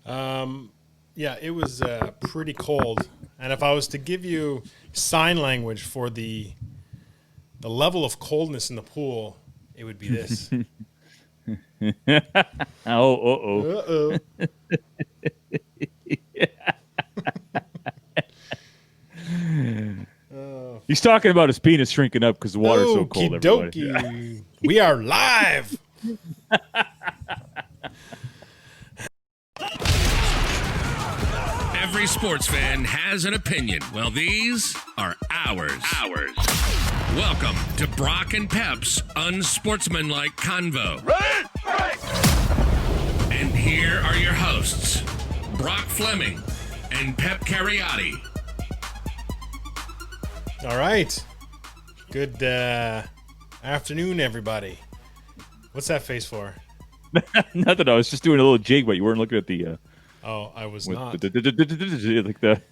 Yeah, it was pretty cold. And if I was to give you sign language for the level of coldness in the pool, it would be this. Oh. Uh-oh. He's talking about his penis shrinking up because the water's so cold, Okie everybody. dokie. We are live. Every sports fan has an opinion. Well, these are ours. Welcome to Brock and Pep's Unsportsmanlike Convo. And here are your hosts, Brock Fleming and Pep Cariotti. All right. Good afternoon, everybody. What's that face for? Nothing. I was just doing a little jig, but you weren't looking at the. Oh, I was with not. like the.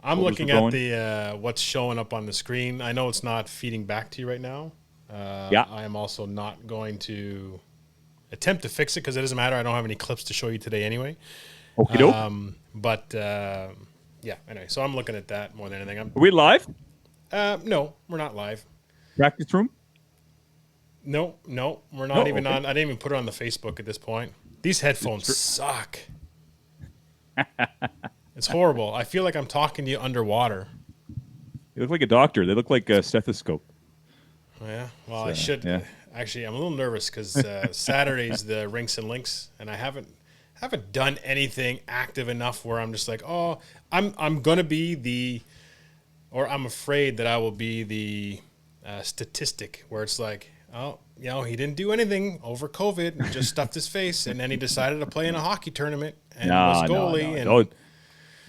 I'm what was looking it at going? the what's showing up on the screen. I know it's not feeding back to you right now. Yeah. I am also not going to attempt to fix it because it doesn't matter. I don't have any clips to show you today anyway. Okie doke. But yeah. Anyway, so I'm looking at that more than anything. Are we live? No, we're not live. Practice room? No, we're not even okay. on. I didn't even put it on the Facebook at this point. These headphones suck. It's horrible. I feel like I'm talking to you underwater. You look like a doctor. They look like a stethoscope. Oh, yeah. Well, I should. yeah. Actually, I'm a little nervous because Saturday's the Rinks and Links, and I haven't done anything active enough where I'm just like, oh, I'm gonna be the, or I'm afraid that I will be the statistic where it's like, oh, you know, he didn't do anything over COVID and just stuffed his face, and then he decided to play in a hockey tournament and was goalie. And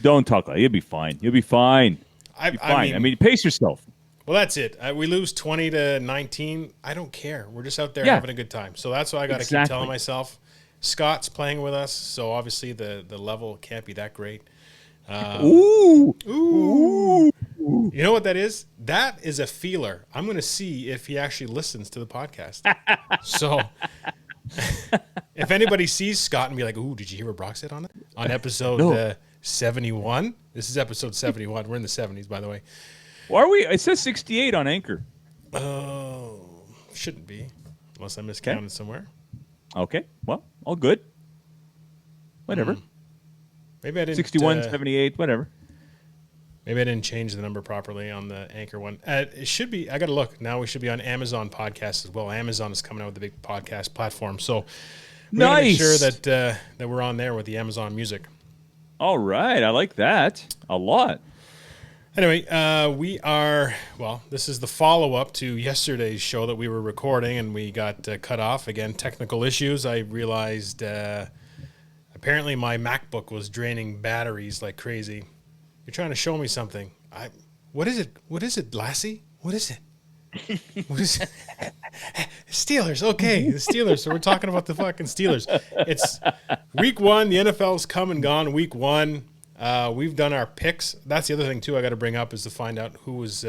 Don't talk like. You'll be fine. You'll be fine. I mean, pace yourself. Well, that's it. We lose 20-19. I don't care. We're just out there Yeah. having a good time. So that's what I got to keep telling myself. Scott's playing with us, so obviously the level can't be that great. Ooh. You know what that is? That is a feeler. I'm going to see if he actually listens to the podcast. So if anybody sees Scott and be like, ooh, did you hear what Brock said on it? On episode 71? This is episode 71. We're in the 70s, by the way. Why are we? It says 68 on Anchor. Oh, shouldn't be, unless I miscounted somewhere. Okay. Well, all good. Whatever. Maybe I didn't. 61, 78, whatever. Maybe I didn't change the number properly on the Anchor one. It should be. I got to look. Now we should be on Amazon Podcasts as well. Amazon is coming out with a big podcast platform, so we got to make sure that that we're on there with the Amazon Music. All right. I like that a lot. Anyway, we are, well, this is the follow-up to yesterday's show that we were recording, and we got cut off. Again, technical issues. I realized apparently my MacBook was draining batteries like crazy. You're trying to show me something. What is it? What is it, Lassie? What is it? What is it? Steelers. Okay, the Steelers. So we're talking about the fucking Steelers. It's week one. The NFL's come and gone week one. We've done our picks. That's the other thing, too, I got to bring up is to find out who was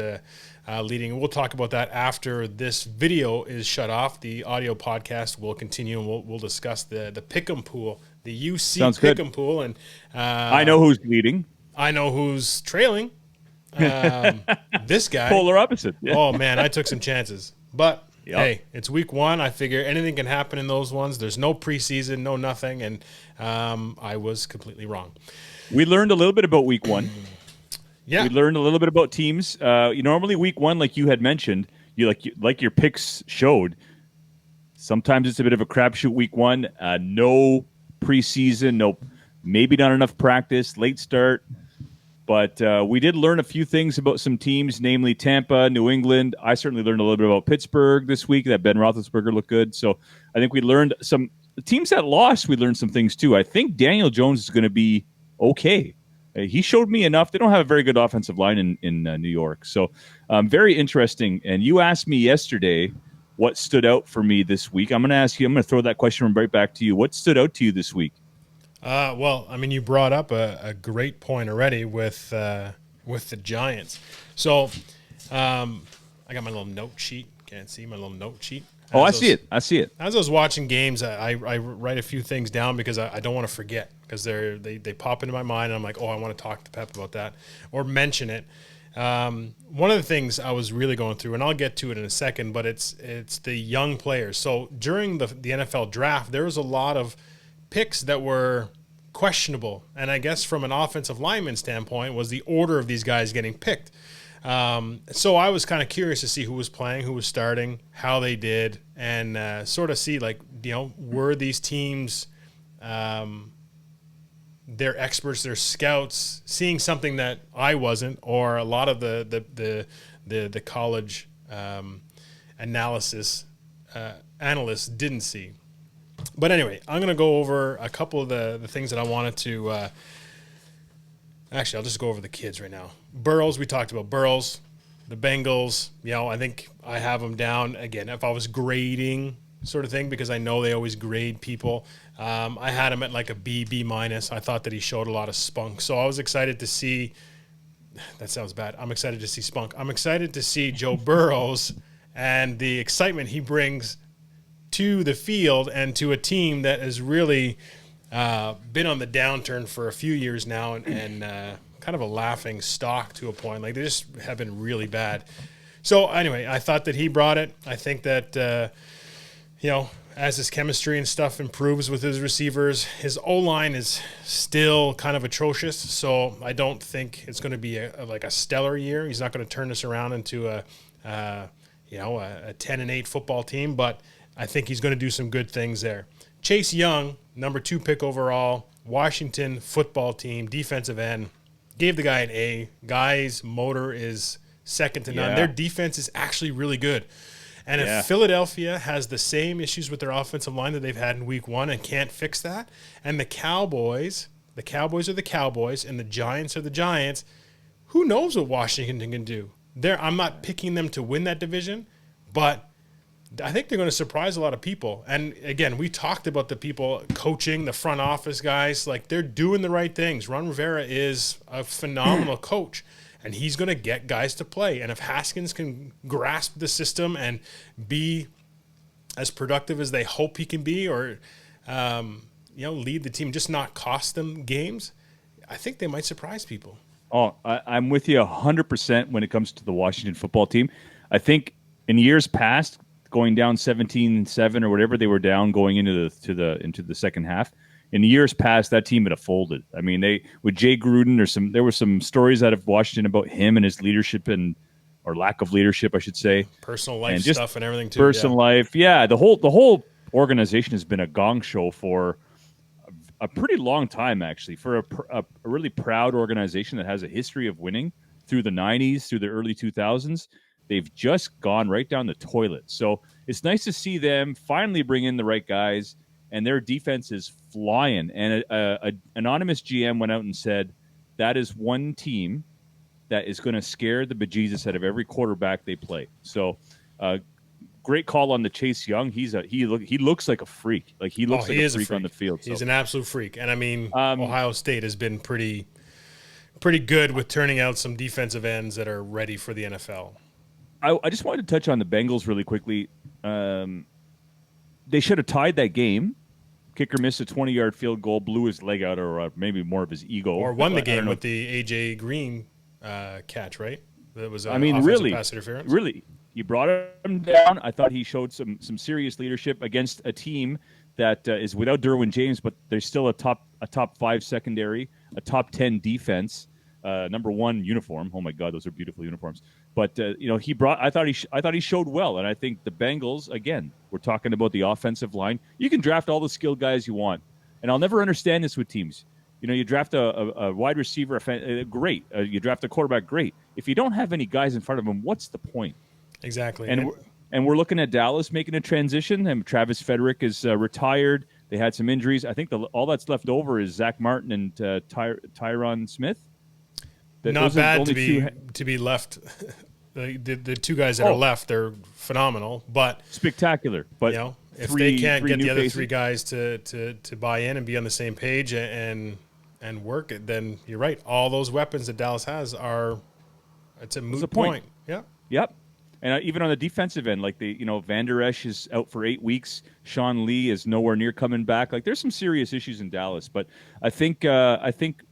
leading. We'll talk about that after this video is shut off. The audio podcast will continue, and we'll discuss the Pick'em pool, the UC Pick'em pool. And I know who's leading. I know who's trailing. This guy. Polar opposite. Yeah. Oh, man, I took some chances. But, hey, it's week one. I figure anything can happen in those ones. There's no preseason, no nothing, and I was completely wrong. We learned a little bit about week one. Yeah. We learned a little bit about teams. Normally week one, like you had mentioned, like your picks showed, sometimes it's a bit of a crapshoot week one. No preseason, maybe not enough practice, late start. But we did learn a few things about some teams, namely Tampa, New England. I certainly learned a little bit about Pittsburgh this week, that Ben Roethlisberger looked good. So I think we learned some teams that lost. We learned some things too. I think Daniel Jones is going to be okay. He showed me enough. They don't have a very good offensive line in New York. So very interesting. And you asked me yesterday what stood out for me this week. I'm going to ask you, I'm going to throw that question right back to you. What stood out to you this week? Well, I mean, you brought up a great point already with the Giants. So I got my little note sheet. Can't see my little note sheet. Oh, I see it. I see it. As I was watching games, I write a few things down because I don't want to forget, because they pop into my mind and I'm like, oh, I want to talk to Pep about that or mention it. One of the things I was really going through, and I'll get to it in a second, but it's the young players. So during the NFL draft, there was a lot of picks that were questionable, and I guess from an offensive lineman standpoint was the order of these guys getting picked. So I was kind of curious to see who was playing, who was starting, how they did, and sort of see, like, were these teams, they're experts, they're scouts, seeing something that I wasn't, or a lot of the college analysis analysts didn't see. But anyway, I'm going to go over a couple of the things that I wanted to. Actually, I'll just go over the kids right now. Burrows, we talked about Burrows. The Bengals, I think I have them down. Again, if I was grading sort of thing, because I know they always grade people, I had him at like a B minus. I thought that he showed a lot of spunk. So I was excited to see. That sounds bad. I'm excited to see spunk. I'm excited to see Joe Burrows and the excitement he brings to the field and to a team that has really been on the downturn for a few years now, and kind of a laughing stock to a point. Like, they just have been really bad. So anyway, I thought that he brought it. I think that, as his chemistry and stuff improves with his receivers, his O-line is still kind of atrocious. So I don't think it's going to be a stellar year. He's not going to turn this around into a 10-8 football team, but I think he's going to do some good things there. Chase Young, number 2 pick overall, Washington football team, defensive end, gave the guy an A. Guy's motor is second to none. Yeah. Their defense is actually really good. And if Philadelphia has the same issues with their offensive line that they've had in week 1 and can't fix that, and the Cowboys are the Cowboys and the Giants are the Giants, who knows what Washington can do? I'm not picking them to win that division, but I think they're going to surprise a lot of people. And again, we talked about the people coaching, the front office guys. Like, they're doing the right things. Ron Rivera is a phenomenal coach, and he's going to get guys to play. And if Haskins can grasp the system and be as productive as they hope he can be, or lead the team, just not cost them games, I think they might surprise people. Oh, I'm with you 100% when it comes to the Washington football team. I think in years past, going down 17-7 or whatever they were down going into the second half, in years past, that team would have folded. I mean, with Jay Gruden, there were some stories out of Washington about him and his leadership or lack of leadership, I should say. Personal life stuff and everything too. Personal life, yeah. The whole organization has been a gong show for a pretty long time, actually, for a really proud organization that has a history of winning through the 90s, through the early 2000s. They've just gone right down the toilet. So it's nice to see them finally bring in the right guys, and their defense is flying. And an anonymous GM went out and said that is one team that is going to scare the bejesus out of every quarterback they play. So great call on the Chase Young. He looks like a freak. Like, he looks like a freak on the field. He's an absolute freak. And I mean, Ohio State has been pretty good with turning out some defensive ends that are ready for the NFL. I just wanted to touch on the Bengals really quickly. They should have tied that game. Kicker missed a 20-yard field goal, blew his leg out, or maybe more of his ego. Or won the game with the A.J. Green catch, right? That was really, pass interference. Really, he brought him down. I thought he showed some serious leadership against a team that is without Derwin James, but there's still a top 5 secondary, a top 10 defense. Number 1 uniform. Oh my God, those are beautiful uniforms. But I thought he showed well, and I think the Bengals, again, we're talking about the offensive line. You can draft all the skilled guys you want, and I'll never understand this with teams. You draft a wide receiver, great. You draft a quarterback, great. If you don't have any guys in front of them, what's the point? Exactly. And we're looking at Dallas making a transition, and Travis Frederick is retired. They had some injuries. I think all that's left over is Zach Martin and Tyron Smith. Not bad to be left. The 2 guys that are left, they're phenomenal, but spectacular. But if they can't get the other 3 guys to buy in and be on the same page and work it, then you're right. All those weapons that Dallas has it's a moot point. Yeah. Yep. And even on the defensive end, like Van Der Esch is out for 8 weeks. Sean Lee is nowhere near coming back. Like there's some serious issues in Dallas, but I think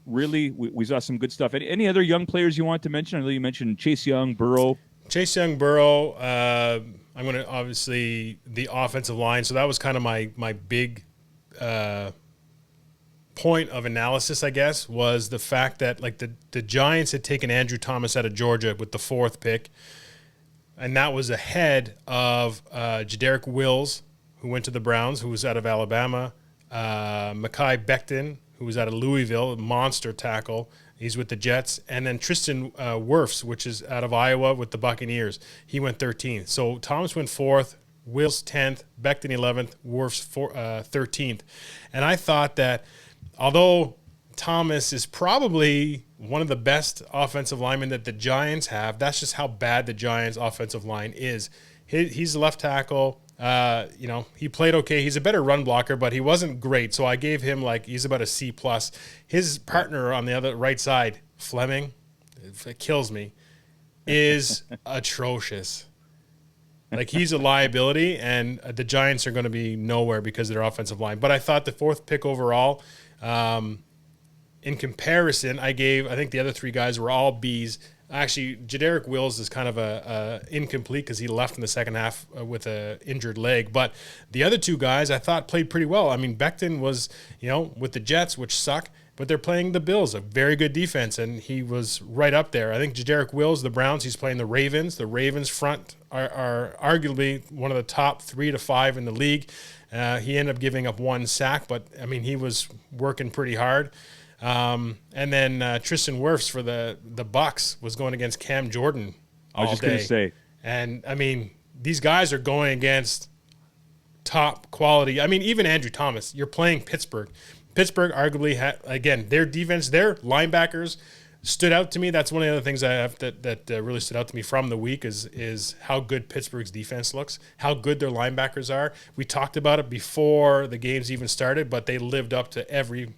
really we saw some good stuff. Any other young players you want to mention? I know you mentioned Chase Young, Burrow. Chase Young, Burrow. I'm going to obviously the offensive line. So that was kind of my big point of analysis, I guess, was the fact that like the Giants had taken Andrew Thomas out of Georgia with the 4th pick. And that was ahead of Jederick Wills, who went to the Browns, who was out of Alabama. Mekhi Becton, who was out of Louisville, a monster tackle. He's with the Jets. And then Tristan Wirfs, which is out of Iowa with the Buccaneers. He went 13th. So Thomas went 4th, Wills 10th, Becton 11th, Wirfs 13th. And I thought that although Thomas is probably one of the best offensive linemen that the Giants have, that's just how bad the Giants' offensive line is. He's a left tackle. He played okay. He's a better run blocker, but he wasn't great. So I gave him he's about a C+. His partner on the other right side, Fleming, it kills me, is atrocious. Like he's a liability, and the Giants are going to be nowhere because of their offensive line. But I thought the 4th pick overall, in comparison, I think the other 3 guys were all Bs. Actually, Jederick Wills is kind of a incomplete because he left in the second half with an injured leg. But the other 2 guys I thought played pretty well. I mean, Becton was, with the Jets, which suck, but they're playing the Bills, a very good defense, and he was right up there. I think Jederick Wills, the Browns, he's playing the Ravens. The Ravens front are arguably one of the top 3 to 5 in the league. He ended up giving up 1 sack, but, I mean, he was working pretty hard. And then Tristan Wirfs for the Bucks was going against Cam Jordan all day. I was just going to say. And, I mean, these guys are going against top quality. I mean, even Andrew Thomas, you're playing Pittsburgh. Pittsburgh arguably had, again, their defense, their linebackers stood out to me. That's one of the other things I have that really stood out to me from the week is how good Pittsburgh's defense looks, how good their linebackers are. We talked about it before the games even started, but they lived up to every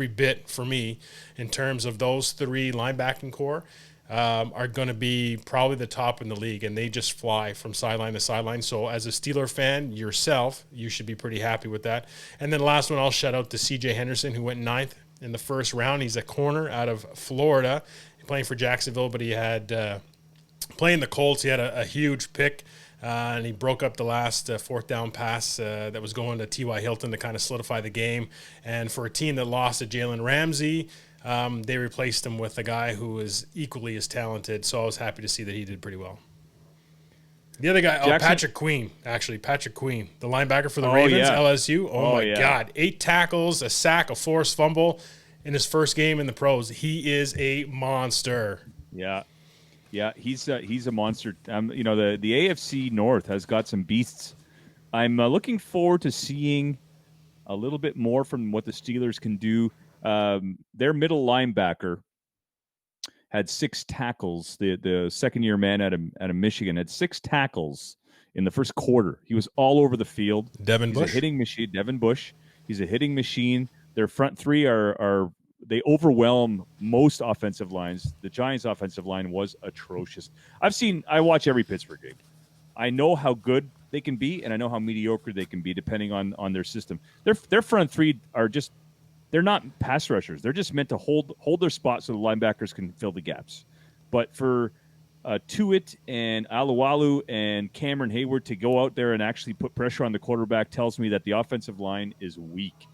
bit for me in terms of those 3 linebacking core are going to be probably the top in the league, and they just fly from sideline to sideline. So as a Steeler fan yourself, you should be pretty happy with that. And then the last one, I'll shout out to C.J. Henderson, who went 9th in the first round. He's a corner out of Florida, playing for Jacksonville, but he had playing the Colts. He had a huge pick. And he broke up the last 4th down pass that was going to T.Y. Hilton to kind of solidify the game. And for a team that lost to Jalen Ramsey, they replaced him with a guy who is equally as talented. So I was happy to see that he did pretty well. The other guy, Patrick Queen, the linebacker for the Ravens, yeah. LSU. Oh, my God. 8 tackles, a sack, a forced fumble in his first game in the pros. He is a monster. Yeah. Yeah, he's a monster. The AFC North has got some beasts. I'm looking forward to seeing a little bit more from what the Steelers can do. Their middle linebacker had 6 tackles. The second-year man out of Michigan had 6 tackles in the first quarter. He was all over the field. Devin Bush. A hitting machine. Devin Bush. He's a hitting machine. Their front 3 are they overwhelm most offensive lines. The Giants' offensive line was atrocious. I watch every Pittsburgh game. I know how good they can be, and I know how mediocre they can be depending on their system. Their front 3 are just, they're not pass rushers. They're just meant to hold their spot so the linebackers can fill the gaps. But for Tuitt and Alualu and Cameron Hayward to go out there and actually put pressure on the quarterback tells me that the offensive line is weak.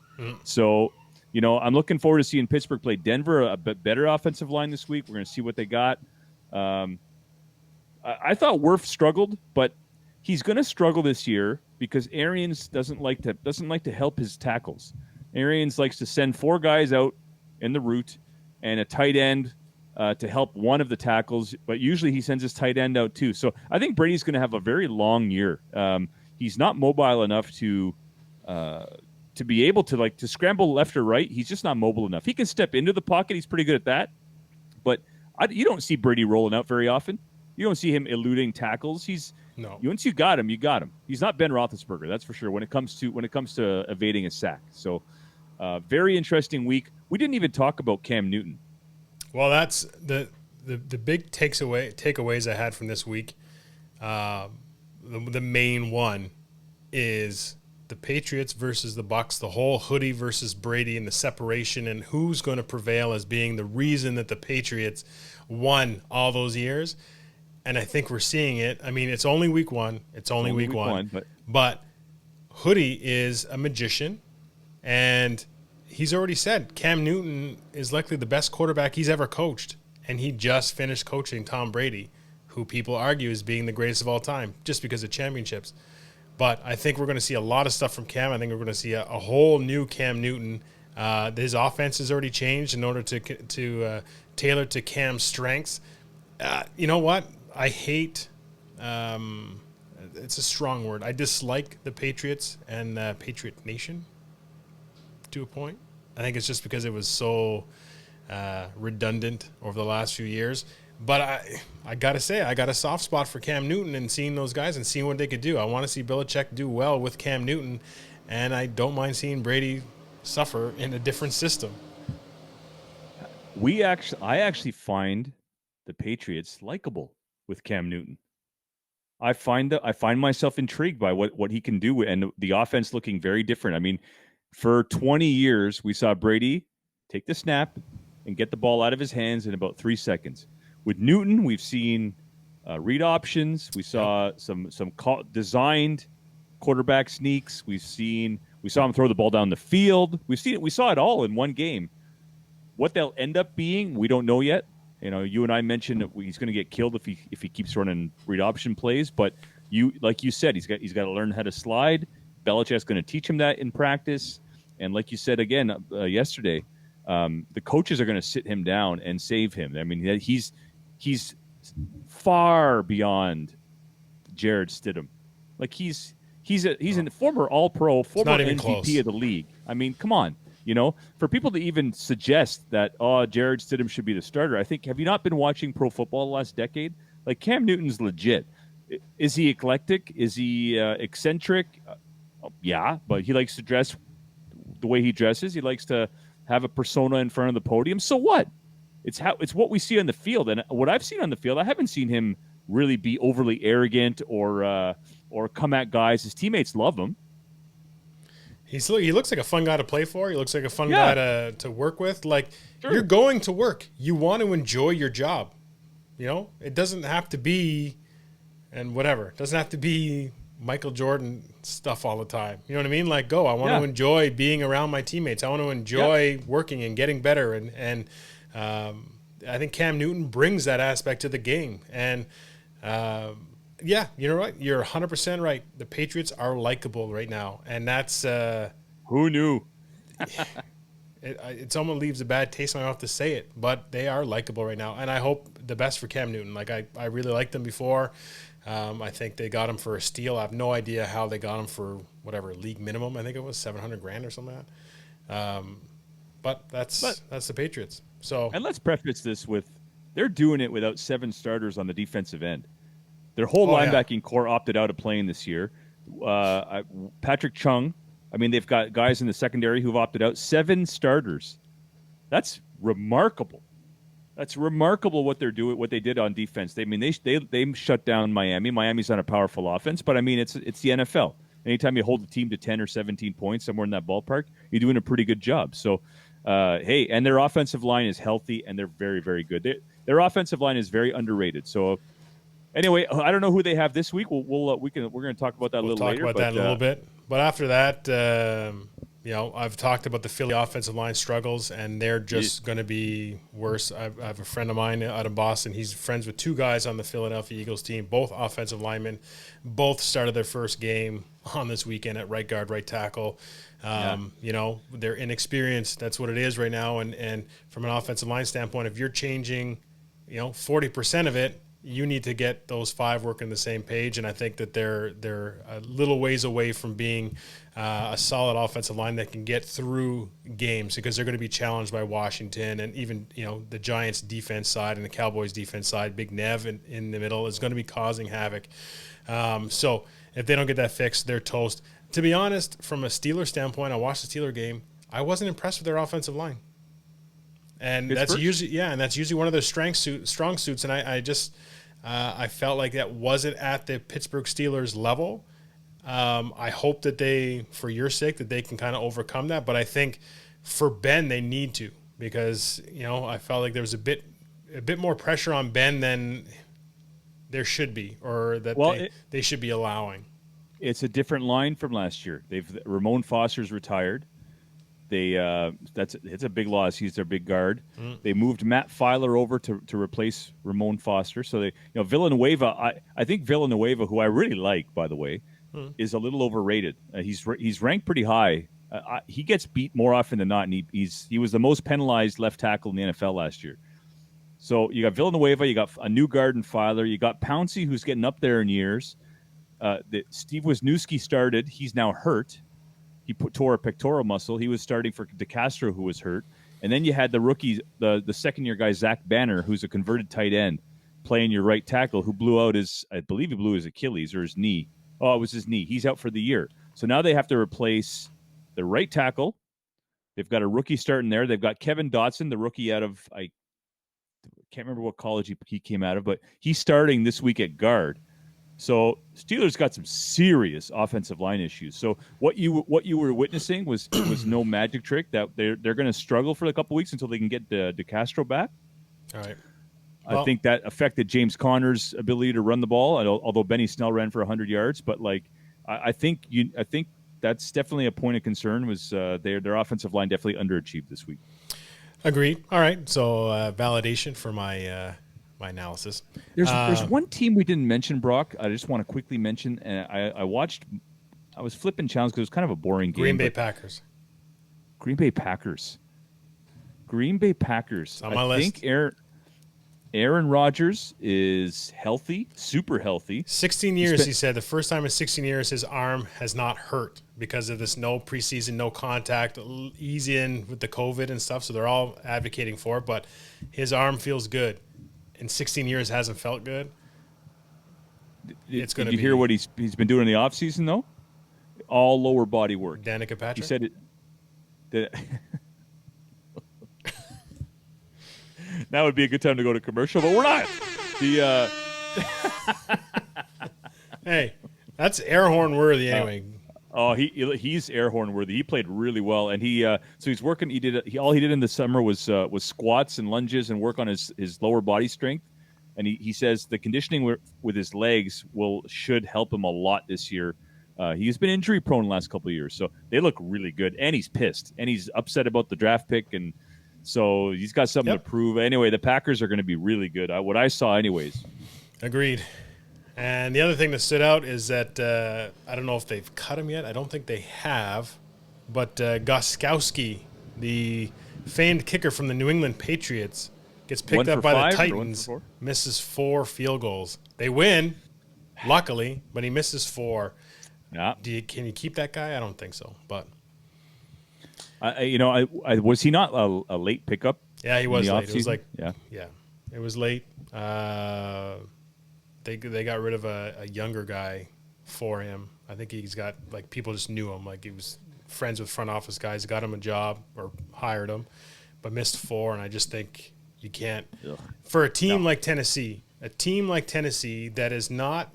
So, I'm looking forward to seeing Pittsburgh play Denver, a bit better offensive line this week. We're going to see what they got. I thought Wirf struggled, but he's going to struggle this year because Arians doesn't like to help his tackles. Arians likes to send 4 guys out in the route and a tight end to help one of the tackles, but usually he sends his tight end out too. So I think Brady's going to have a very long year. He's not mobile enough to be able to scramble left or right. He's just not mobile enough. He can step into the pocket. He's pretty good at that. But you don't see Brady rolling out very often. You don't see him eluding tackles. Once you got him, you got him. He's not Ben Roethlisberger, that's for sure, when it comes to evading a sack. So very interesting week. We didn't even talk about Cam Newton. Well, that's the big takeaways I had from this week. The main one is the Patriots versus the Bucks, the whole Hoodie versus Brady and the separation and who's going to prevail as being the reason that the Patriots won all those years. And I think we're seeing it. I mean, it's only week one. It's only week one. But Hoodie is a magician, and he's already said Cam Newton is likely the best quarterback he's ever coached. And he just finished coaching Tom Brady, who people argue is being the greatest of all time just because of championships. But I think we're going to see a lot of stuff from Cam. I think we're going to see a whole new Cam Newton. His offense has already changed in order to tailor to Cam's strengths. You know what? I hate it's a strong word. I dislike the Patriots and Patriot Nation to a point. I think it's just because it was so redundant over the last few years. But I got to say, I got a soft spot for Cam Newton and seeing those guys and seeing what they could do. I want to see Belichick do well with Cam Newton, and I don't mind seeing Brady suffer in a different system. I actually find the Patriots likable with Cam Newton. I find myself intrigued by what he can do, and the offense looking very different. I mean, for 20 years, we saw Brady take the snap and get the ball out of his hands in about 3 seconds. With Newton, we've seen read options. We saw some designed quarterback sneaks. We saw him throw the ball down the field. We saw it all in one game. What they'll end up being, we don't know yet. You know, you and I mentioned that he's going to get killed if he keeps running read option plays. But like you said, he's got to learn how to slide. Belichick's going to teach him that in practice. And like you said again yesterday, the coaches are going to sit him down and save him. I mean, he's far beyond Jared Stidham. Like he's a former All-Pro, former MVP close. Of the league. I mean, come on. You know, for people to even suggest that, Jared Stidham should be the starter, I think, have you not been watching pro football the last decade? Like, Cam Newton's legit. Is he eclectic? Is he eccentric? Yeah, but he likes to dress the way he dresses. He likes to have a persona in front of the podium. So what? It's what we see on the field. And what I've seen on the field, I haven't seen him really be overly arrogant or come at guys. His teammates love him. He looks like a fun guy to play for. He looks like a fun guy to work with. Like, sure. You're going to work. You want to enjoy your job. You know? It doesn't have to be, and whatever. It doesn't have to be Michael Jordan stuff all the time. You know what I mean? Like, I want to enjoy being around my teammates. I want to enjoy working and getting better. And I think Cam Newton brings that aspect to the game. And, yeah, you know what? You're 100% right. The Patriots are likable right now, and that's who knew? It almost leaves a bad taste in my mouth to say it, but they are likable right now, and I hope the best for Cam Newton. Like I really liked them before. I think they got him for a steal. I have no idea how they got him for whatever league minimum. I think it was $700,000 or something like that. But that's the Patriots. So, and let's preface this with they're doing it without 7 starters on the defensive end. Their whole linebacking core opted out of playing this year. Patrick Chung, I mean, they've got guys in the secondary who've opted out. 7 starters. That's remarkable. That's remarkable what they're doing, what they did on defense. They shut down Miami. Miami's on a powerful offense, but I mean, it's the NFL. Anytime you hold the team to 10 or 17 points, somewhere in that ballpark, you're doing a pretty good job. So, hey, and their offensive line is healthy, and they're very, very good. Their offensive line is very underrated. So, anyway, I don't know who they have this week. We're going to talk about that a little later. We'll talk about that in a little bit. But after that, I've talked about the Philly offensive line struggles, and they're just going to be worse. I have a friend of mine out of Boston. He's friends with 2 guys on the Philadelphia Eagles team, both offensive linemen. Both started their first game on this weekend at right guard, right tackle. They're inexperienced. That's what it is right now. And from an offensive line standpoint, if you're changing, 40% of it, you need to get those 5 working the same page, and I think that they're a little ways away from being a solid offensive line that can get through games because they're going to be challenged by Washington and even the Giants' defense side and the Cowboys' defense side. Big Nev in the middle is going to be causing havoc. So if they don't get that fixed, they're toast. To be honest, from a Steelers standpoint, I watched the Steelers game. I wasn't impressed with their offensive line. And that's usually one of their strong suits. And I felt like that wasn't at the Pittsburgh Steelers level. I hope that they, for your sake, that they can kind of overcome that. But I think for Ben, they need to, because I felt like there was a bit more pressure on Ben than there should be, or that Well, they should be allowing. it's a different line from last year. Ramon Foster's retired. It's a big loss. He's their big guard. They moved Matt Filer over to replace Ramon Foster. So Villanueva. I think Villanueva, who I really like, by the way, is a little overrated. He's ranked pretty high. He gets beat more often than not, and he was the most penalized left tackle in the NFL last year. So you got Villanueva, you got a new guard in Filer, you got Pouncey, who's getting up there in years. Steve Wisniewski started. He's now hurt. He tore a pectoral muscle. He was starting for DeCastro, who was hurt. And then you had the rookie, the second-year guy, Zach Banner, who's a converted tight end, playing your right tackle, who blew out I believe he blew his Achilles or his knee. Oh, it was his knee. He's out for the year. So now they have to replace the right tackle. They've got a rookie starting there. They've got Kevin Dotson, the rookie out of, I can't remember what college he came out of, but he's starting this week at guard. So Steelers got some serious offensive line issues. So what you were witnessing was no magic trick. That they're going to struggle for a couple weeks until they can get DeCastro back. All right. I think that affected James Conner's ability to run the ball. Although Benny Snell ran for 100 yards, but I think that's definitely a point of concern. Was their offensive line definitely underachieved this week? Agreed. All right. So validation for my my analysis. There's one team we didn't mention, Brock. I just want to quickly mention, and I watched. I was flipping channels because it was kind of a boring game. Green Bay Packers. Green Bay Packers. Green Bay Packers. It's on my list. list. I think Aaron Rodgers is healthy, super healthy. 16 years, he said. The first time in 16 years his arm has not hurt because of this no preseason, no contact, ease in with the COVID and stuff. So they're all advocating for it, but his arm feels good. In 16 years hasn't felt good. It's going to be. Did you hear what he's been doing in the offseason, though? All lower body work. Danica Patrick? He said it. That would be a good time to go to commercial, but we're not. Hey, that's air horn worthy anyway. He's air horn worthy. He played really well, and so he's working. All he did in the summer was squats and lunges and work on his lower body strength. And he says the conditioning with his legs should help him a lot this year. He's been injury prone the last couple of years, so they look really good. And he's pissed, and he's upset about the draft pick, and so he's got something to prove. Anyway, the Packers are going to be really good. What I saw, anyways. Agreed. And the other thing that stood out is that I don't know if they've cut him yet. I don't think they have. But Gostkowski, the famed kicker from the New England Patriots, gets picked up by the Titans, misses 4 field goals. They win, luckily, but he misses 4. Yeah. Can you keep that guy? I don't think so. But was he not a late pickup? Yeah, he was late. It was it was late. They got rid of a younger guy for him. I think he's got people just knew him. He was friends with front office guys, got him a job or hired him, but missed 4. And I just think you can't for a team like Tennessee, that is not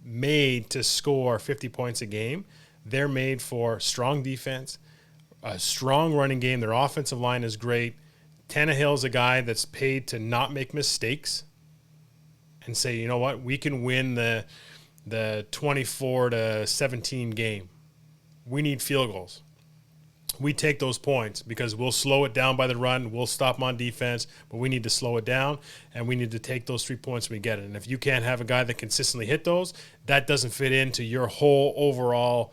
made to score 50 points a game. They're made for strong defense, a strong running game. Their offensive line is great. Tannehill's a guy that's paid to not make mistakes and say, you know what, we can win the 24-17 game. We need field goals. We take those points because we'll slow it down by the run. We'll stop them on defense, but we need to slow it down, and we need to take those 3 points when we get it. And if you can't have a guy that consistently hit those, that doesn't fit into your whole overall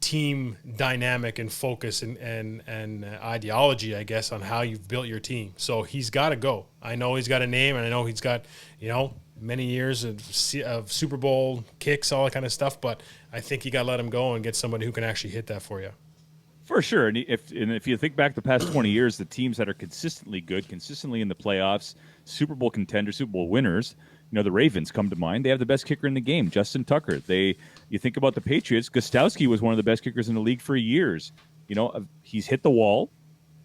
team dynamic and focus and ideology, I guess, on how you've built your team. So he's got to go. I know he's got a name, and I know he's got, many years of Super Bowl kicks, all that kind of stuff, but I think you got to let him go and get somebody who can actually hit that for you. For sure. And if you think back the past 20 years, the teams that are consistently good, consistently in the playoffs, Super Bowl contenders, Super Bowl winners, the Ravens come to mind. They have the best kicker in the game, Justin Tucker. You think about the Patriots, Gostkowski was one of the best kickers in the league for years. He's hit the wall.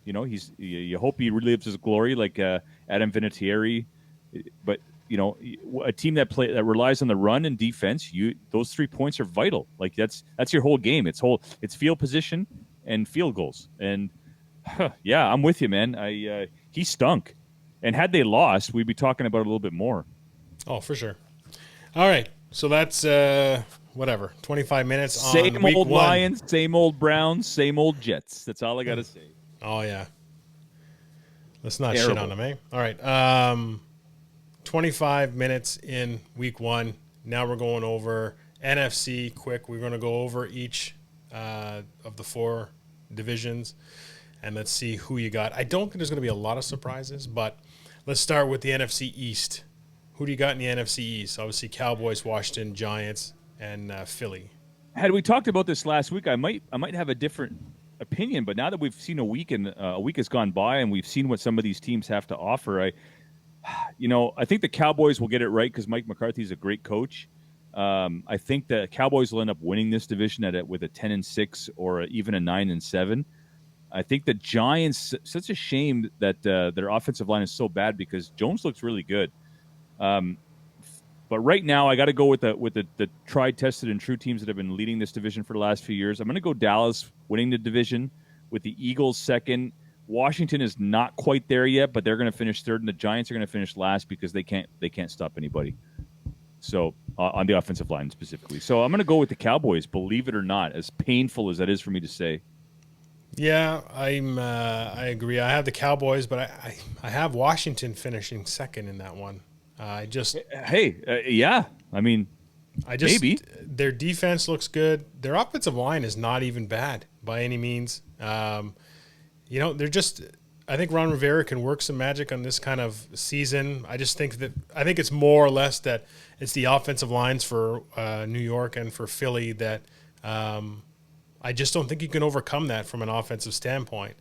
You hope he relives his glory like Adam Vinatieri. But a team that relies on the run and defense. Those 3 points are vital. Like that's your whole game. It's field position and field goals. And yeah, I'm with you, man. He stunk. And had they lost, we'd be talking about it a little bit more. Oh, for sure. All right. So that's 25 minutes on Same week old one. Lions, same old Browns, same old Jets. That's all I got to say. Oh, yeah. Let's not Terrible. shit on them, eh? All right. 25 minutes in week one. Now we're going over NFC quick. We're going to go over each of the 4 divisions, and let's see who you got. I don't think there's going to be a lot of surprises, but let's start with the NFC East. Who do you got in the NFC East? Obviously, Cowboys, Washington, Giants, and Philly. Had we talked about this last week, I might have a different opinion. But now that we've seen a week and a week has gone by, and we've seen what some of these teams have to offer, I think the Cowboys will get it right because Mike McCarthy is a great coach. I think the Cowboys will end up winning this division with a 10-6 or even a 9-7. I think the Giants. Such a shame that their offensive line is so bad because Jones looks really good. But right now, I got to go with the tried, tested, and true teams that have been leading this division for the last few years. I'm going to go Dallas winning the division with the Eagles second. Washington is not quite there yet, but they're going to finish third, and the Giants are going to finish last because they can't stop anybody. So on the offensive line specifically. So I'm going to go with the Cowboys, believe it or not, as painful as that is for me to say. Yeah, I agree. I have the Cowboys, but I have Washington finishing second in that one. Yeah. I mean, maybe their defense looks good. Their offensive line is not even bad by any means. They're just. I think Ron Rivera can work some magic on this kind of season. I think it's more or less that it's the offensive lines for New York and for Philly that I just don't think you can overcome that from an offensive standpoint.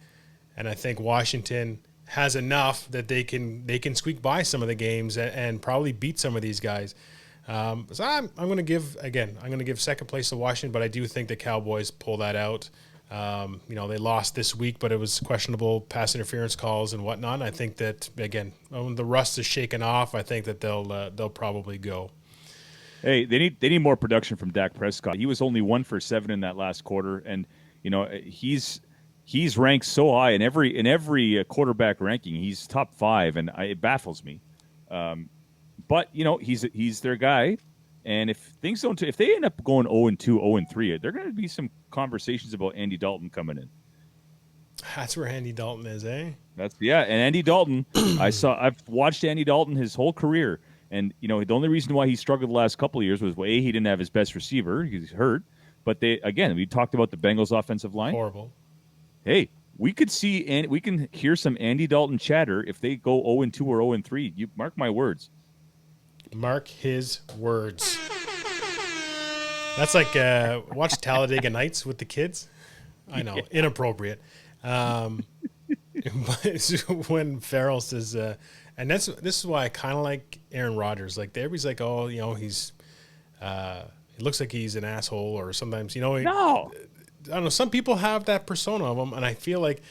And I think Washington has enough that they can squeak by some of the games and probably beat some of these guys. So I'm going to give second place to Washington, but I do think the Cowboys pull that out. They lost this week, but it was questionable pass interference calls and whatnot. And I think that again, when the rust is shaken off, I think that they'll probably go. Hey, they need more production from Dak Prescott. He was only 1 for 7 in that last quarter, and he's ranked so high in every quarterback ranking. He's top 5, and it baffles me. But he's their guy, and if they end up going 0-2, 0-3, there are going to be some conversations about Andy Dalton coming in. That's where Andy Dalton is, eh? And Andy Dalton, I've watched Andy Dalton his whole career. And, the only reason why he struggled the last couple of years was, he didn't have his best receiver. He's hurt. But we talked about the Bengals offensive line. Horrible. Hey, we could see and we can hear some Andy Dalton chatter if they go 0-2 or 0-3. You mark my words. Mark his words. That's like watch Talladega Nights with the kids. I know, inappropriate. But when Farrell says, and this is why I kind of like Aaron Rodgers. Like everybody's like, oh, he's, it looks like he's an asshole, or sometimes, No. I don't know. Some people have that persona of him, and I feel like,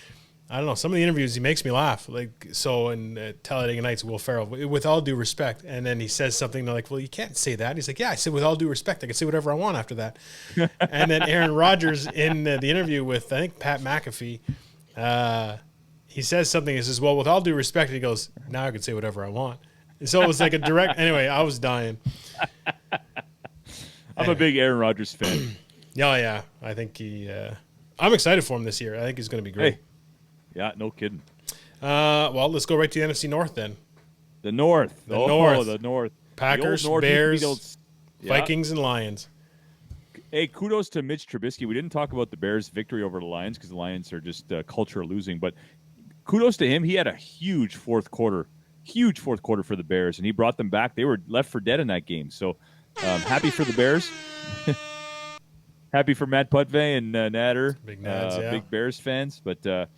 I don't know, some of the interviews he makes me laugh. Like so in Talladega Nights, Will Ferrell, with all due respect, and then he says something they're like, well, you can't say that. He's like, yeah, I said with all due respect, I can say whatever I want after that. And then Aaron Rodgers in the interview with I think Pat McAfee. He says something. He says, well, with all due respect, he goes, now I can say whatever I want. And so it was like a direct. Anyway, I was dying. I'm a big Aaron Rodgers fan. Yeah. I think I'm excited for him this year. I think he's going to be great. Hey. Yeah, no kidding. Well, let's go right to the NFC North then. The North. The North. The North. Packers, The North Bears, Vikings, and Lions. Hey, kudos to Mitch Trubisky. We didn't talk about the Bears' victory over the Lions because the Lions are just culture losing, but kudos to him. He had a huge fourth quarter for the Bears, and he brought them back. They were left for dead in that game. So happy for the Bears. Happy for Matt Putvey and Nader, big Nads, big Bears fans. But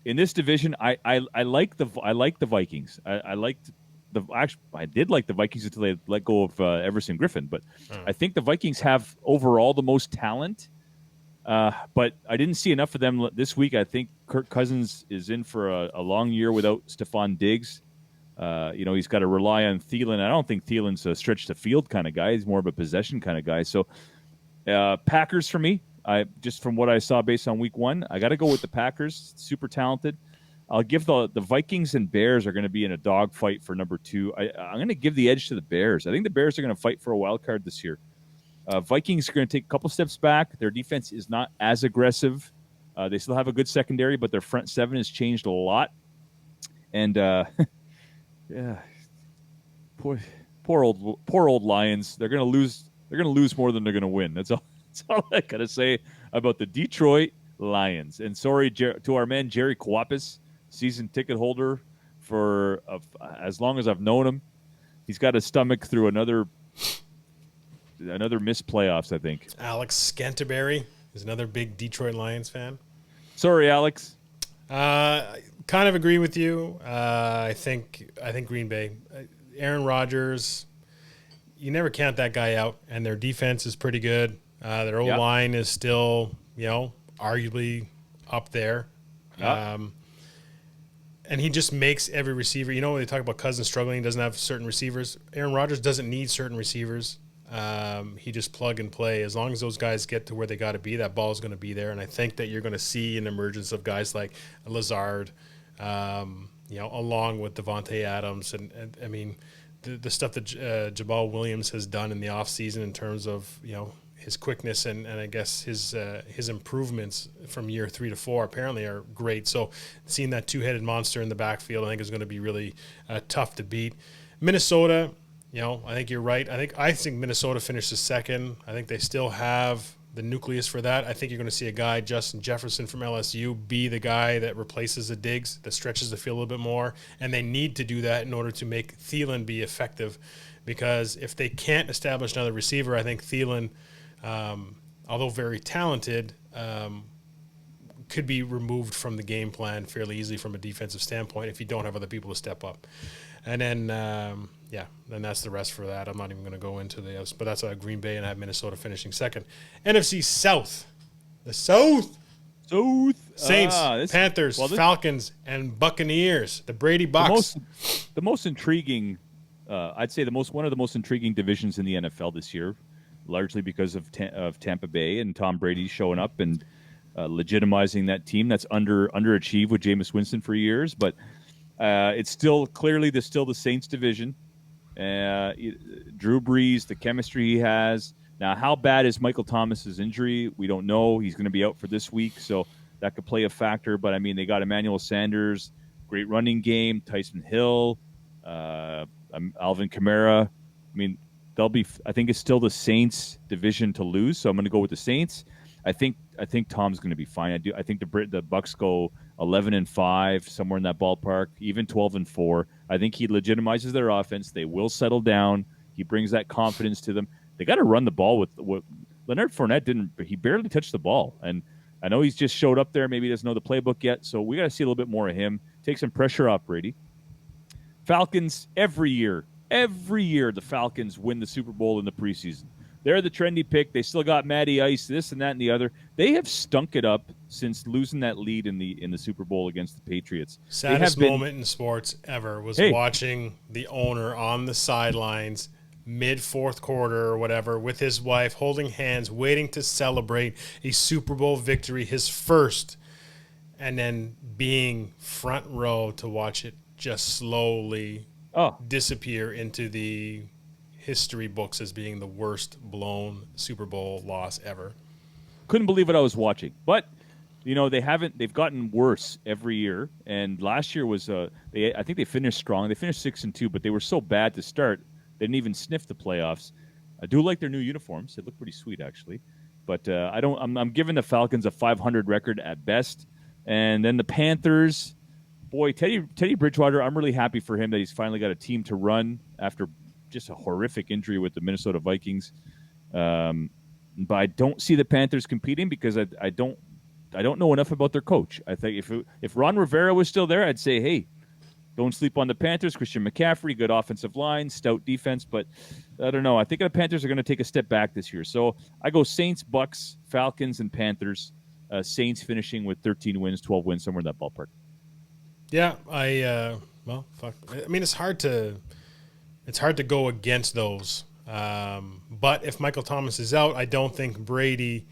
in this division, I like the Vikings. I did like the Vikings until they let go of Everson Griffin. But I think the Vikings have overall the most talent. But I didn't see enough of them this week. I think Kirk Cousins is in for a long year without Stephon Diggs. He's got to rely on Thielen. I don't think Thielen's a stretch the field kind of guy. He's more of a possession kind of guy. So Packers for me. I just from what I saw based on week 1, I got to go with the Packers. Super talented. I'll give the Vikings and Bears are going to be in a dogfight for number 2. I'm going to give the edge to the Bears. I think the Bears are going to fight for a wild card this year. Vikings are going to take a couple steps back. Their defense is not as aggressive. They still have a good secondary, but their front 7 has changed a lot. And yeah, poor old Lions. They're going to lose. They're going to lose more than they're going to win. That's all I got to say about the Detroit Lions. And sorry to our man Jerry Kwapis, season ticket holder for as long as I've known him. He's got a stomach through another missed playoffs, I think. Alex Scanterbury is another big Detroit Lions fan. Sorry, Alex. Kind of agree with you. I think Green Bay. Aaron Rodgers, you never count that guy out, and their defense is pretty good. Their O-line is still, arguably up there. Yep. And he just makes every receiver. When they talk about Cousins struggling, he doesn't have certain receivers. Aaron Rodgers doesn't need certain receivers. He just plug and play. As long as those guys get to where they got to be, that ball is going to be there. And I think that you're going to see an emergence of guys like Lazard, along with Devontae Adams. And I mean, the stuff that Jabal Williams has done in the offseason in terms of, his quickness and I guess his improvements from year 3 to 4 apparently are great. So seeing that two-headed monster in the backfield, I think is going to be really tough to beat. Minnesota, I think you're right. I think Minnesota finishes second. I think they still have the nucleus for that. I think you're going to see a guy, Justin Jefferson from LSU, be the guy that replaces the Diggs, that stretches the field a little bit more. And they need to do that in order to make Thielen be effective. Because if they can't establish another receiver, I think Thielen, although very talented, could be removed from the game plan fairly easily from a defensive standpoint if you don't have other people to step up. And then, then that's the rest for that. I'm not even going to go into the but that's Green Bay, and I have Minnesota finishing second. NFC South. The South. Saints, Panthers, Falcons, and Buccaneers. The Brady Bucks. The most intriguing, I'd say one of the most intriguing divisions in the NFL this year, largely because of Tampa Bay and Tom Brady showing up and legitimizing that team that's underachieved with Jameis Winston for years. But it's still clearly the Saints division. Drew Brees, the chemistry he has. Now, how bad is Michael Thomas's injury? We don't know. He's going to be out for this week, so that could play a factor. But, I mean, they got Emmanuel Sanders, great running game, Tyson Hill, Alvin Kamara. I mean, I think it's still the Saints division to lose, so I'm going to go with the Saints. I think Tom's going to be fine. I think the Bucks go 11-5, somewhere in that ballpark, even 12-4. I think he legitimizes their offense. They will settle down. He brings that confidence to them. They got to run the ball with Leonard Fournette he barely touched the ball. And I know he's just showed up there. Maybe he doesn't know the playbook yet. So we got to see a little bit more of him. Take some pressure off Brady. Falcons, every year, the Falcons win the Super Bowl in the preseason. They're the trendy pick. They still got Matty Ice, this and that and the other. They have stunk it up since losing that lead in the Super Bowl against the Patriots. Saddest moment in sports ever was watching the owner on the sidelines mid-fourth quarter or whatever with his wife holding hands, waiting to celebrate a Super Bowl victory, his first, and then being front row to watch it just slowly disappear into the history books as being the worst blown Super Bowl loss ever. Couldn't believe what I was watching. But, they've gotten worse every year. And last year was, I think they finished strong. They finished 6-2, but they were so bad to start, they didn't even sniff the playoffs. I do like their new uniforms. They look pretty sweet, actually. But I'm giving the Falcons a 500 record at best. And then the Panthers, boy, Teddy Bridgewater, I'm really happy for him that he's finally got a team to run after just a horrific injury with the Minnesota Vikings. But I don't see the Panthers competing because I don't know enough about their coach. I think if Ron Rivera was still there, I'd say, hey, don't sleep on the Panthers. Christian McCaffrey, good offensive line, stout defense. But I don't know. I think the Panthers are going to take a step back this year. So I go Saints, Bucks, Falcons, and Panthers. Saints finishing with 13 wins, 12 wins, somewhere in that ballpark. Yeah, I Well, fuck. I mean, it's hard to go against those. But if Michael Thomas is out, I don't think Brady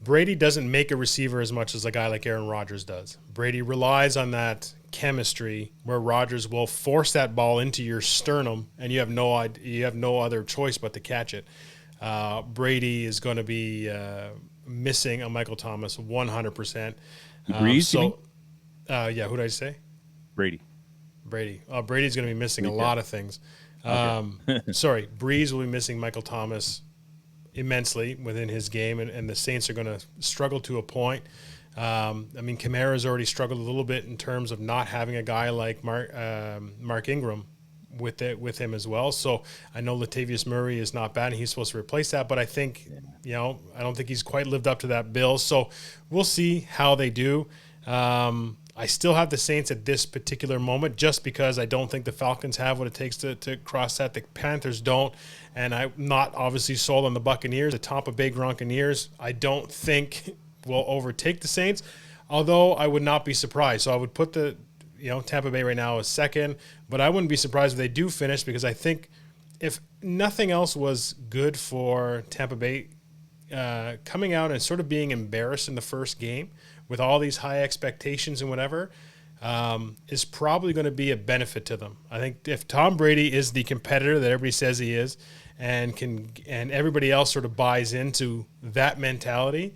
doesn't make a receiver as much as a guy like Aaron Rodgers does. Brady relies on that chemistry where Rodgers will force that ball into your sternum, and you have no other choice but to catch it. Brady is going to be missing a Michael Thomas 100%. Breeze, you mean? Yeah, who did I say? Brady. Brady's going to be missing a lot of things. Sorry, Breeze will be missing Michael Thomas immensely within his game, and the Saints are going to struggle to a point. I mean, Kamara's already struggled a little bit in terms of not having a guy like Mark Ingram with him as well. So I know Latavius Murray is not bad, and he's supposed to replace that, but I think, I don't think he's quite lived up to that bill. So we'll see how they do. I still have the Saints at this particular moment just because I don't think the Falcons have what it takes to cross that. The Panthers don't, and I'm not obviously sold on the Buccaneers. The Tampa Bay Gronkaneers, I don't think will overtake the Saints, although I would not be surprised. So I would put the Tampa Bay right now as second, but I wouldn't be surprised if they do finish, because I think if nothing else was good for Tampa Bay coming out and sort of being embarrassed in the first game with all these high expectations and whatever, is probably going to be a benefit to them. I think if Tom Brady is the competitor that everybody says he is, and everybody else sort of buys into that mentality,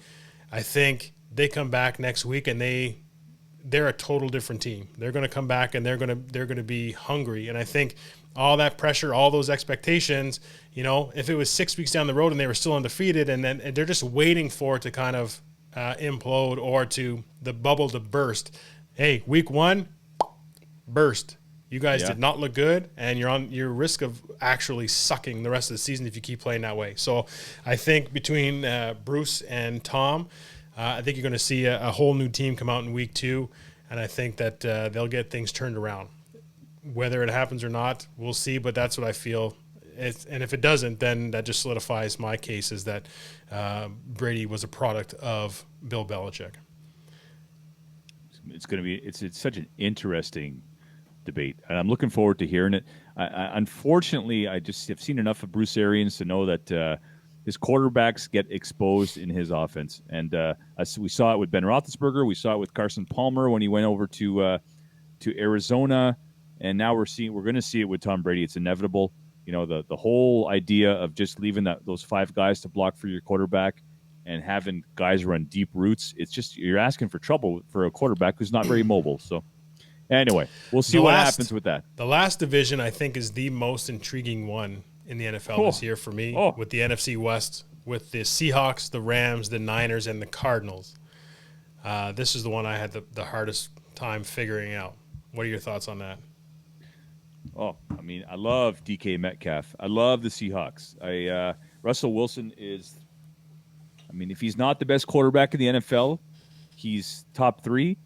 I think they come back next week and they're a total different team. They're going to come back and they're going to be hungry. And I think all that pressure, all those expectations, if it was 6 weeks down the road and they were still undefeated, and then they're just waiting for it to kind of implode or to the bubble to burst. Hey, week 1, burst. You guys did not look good, and you're on your risk of actually sucking the rest of the season if you keep playing that way. So I think between Bruce and Tom, I think you're going to see a whole new team come out in week 2, and I think that they'll get things turned around. Whether it happens or not, we'll see, but that's what I feel. And if it doesn't, then that just solidifies my case, is that Brady was a product of Bill Belichick. It's going to be it's such an interesting debate, and I'm looking forward to hearing it. Unfortunately, I just have seen enough of Bruce Arians to know that his quarterbacks get exposed in his offense, and we saw it with Ben Roethlisberger. We saw it with Carson Palmer when he went over to Arizona, and now we're going to see it with Tom Brady. It's inevitable. The whole idea of just leaving those 5 guys to block for your quarterback and having guys run deep routes, it's just you're asking for trouble for a quarterback who's not very mobile. So anyway, we'll see what happens with that. The last division, I think, is the most intriguing one in the NFL this year for me, with the NFC West, with the Seahawks, the Rams, the Niners, and the Cardinals. This is the one I had the hardest time figuring out. What are your thoughts on that? Oh, I mean, I love DK Metcalf. I love the Seahawks. Russell Wilson is, if he's not the best quarterback in the NFL, he's top 3,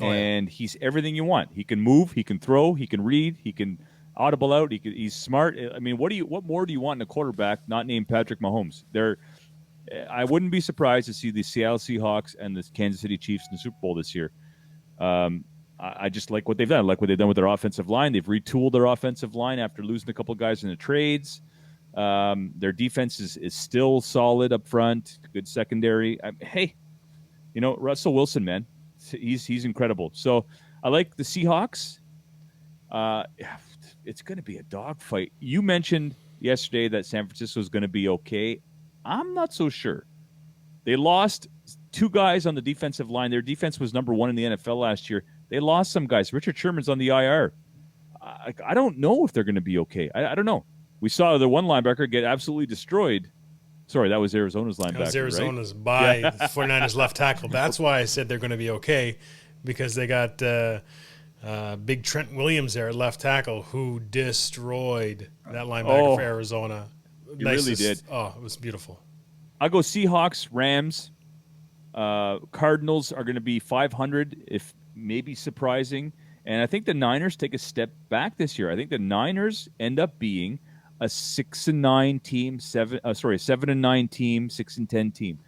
and he's everything you want. He can move, he can throw, he can read, he can audible out. He's smart. What more do you want in a quarterback not named Patrick Mahomes? I wouldn't be surprised to see the Seattle Seahawks and the Kansas City Chiefs in the Super Bowl this year. I just like what they've done. I like what they've done with their offensive line. They've retooled their offensive line after losing a couple of guys in the trades. Their defense is still solid up front. Good secondary. Russell Wilson, man, he's incredible. So I like the Seahawks. It's going to be a dogfight. You mentioned yesterday that San Francisco is going to be okay. I'm not so sure. They lost 2 guys on the defensive line. Their defense was number 1 in the NFL last year. They lost some guys. Richard Sherman's on the IR. I don't know if they're going to be okay. I don't know. We saw the one linebacker get absolutely destroyed. Sorry, that was Arizona's linebacker. That was Arizona's by the 49ers left tackle. That's why I said they're going to be okay, because they got big Trent Williams there at left tackle, who destroyed that linebacker for Arizona. He really did. Oh, it was beautiful. I'll go Seahawks, Rams. Cardinals are going to be 500, if maybe surprising. And I think the Niners take a step back this year. I think the Niners end up being a 6-9 team, 7-9 team, 6-10 team.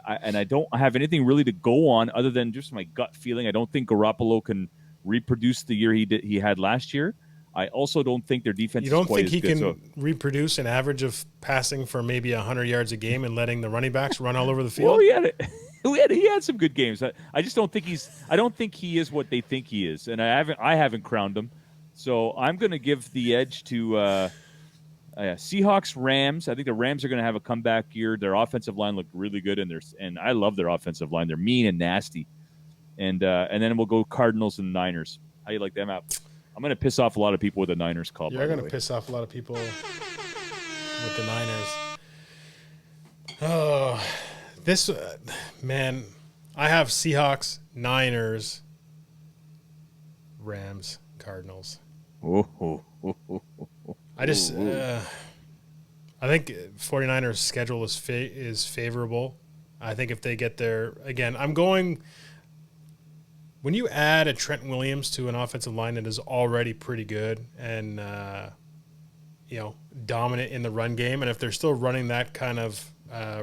I don't have anything really to go on other than just my gut feeling. I don't think Garoppolo can reproduce the year he had last year. I also don't think their defense You don't is quite think as he good. can reproduce an average of passing for maybe 100 yards a game and letting the running backs run all over the field? Well, he had some good games. I just don't think I don't think he is what they think he is, and I haven't crowned him. So I'm going to give the edge to Seahawks, Rams. I think the Rams are going to have a comeback year. Their offensive line looked really good, and I love their offensive line. They're mean and nasty. And then we'll go Cardinals and Niners. How you like them out? I'm going to piss off a lot of people with the Niners call. You're going to piss off a lot of people with the Niners. Oh, this man, I have Seahawks, Niners, Rams, Cardinals. I just I think 49ers schedule is favorable. I think if they get there again, I'm going. When you add a Trent Williams to an offensive line that is already pretty good and dominant in the run game, and if they're still running that kind of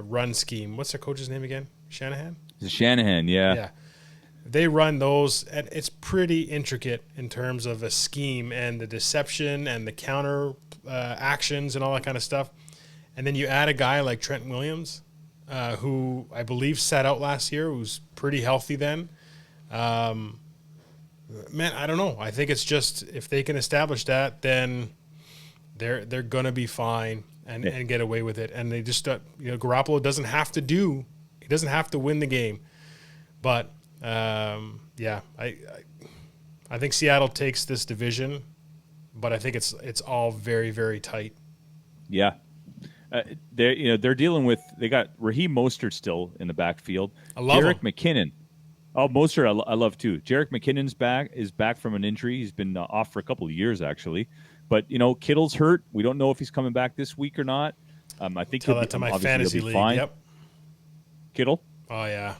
run scheme, what's their coach's name again? Shanahan? It's Shanahan, yeah. Yeah. They run those, and it's pretty intricate in terms of a scheme and the deception and the counter actions and all that kind of stuff. And then you add a guy like Trent Williams, who I believe sat out last year, who's pretty healthy then. Man, I don't know. I think it's just if they can establish that, then they're gonna be fine and get away with it. And they just Garoppolo doesn't have to win the game, but I think Seattle takes this division, but I think it's all very, very tight. Yeah. They're dealing with, they got Raheem Mostert still in the backfield. I love Jerick him. McKinnon. Oh, Mostert I love too. Jerick McKinnon's back from an injury. He's been off for a couple of years actually. But Kittle's hurt. We don't know if he's coming back this week or not. I think Tell that to my fantasy league. Fine. Yep. Kittle. Oh yeah.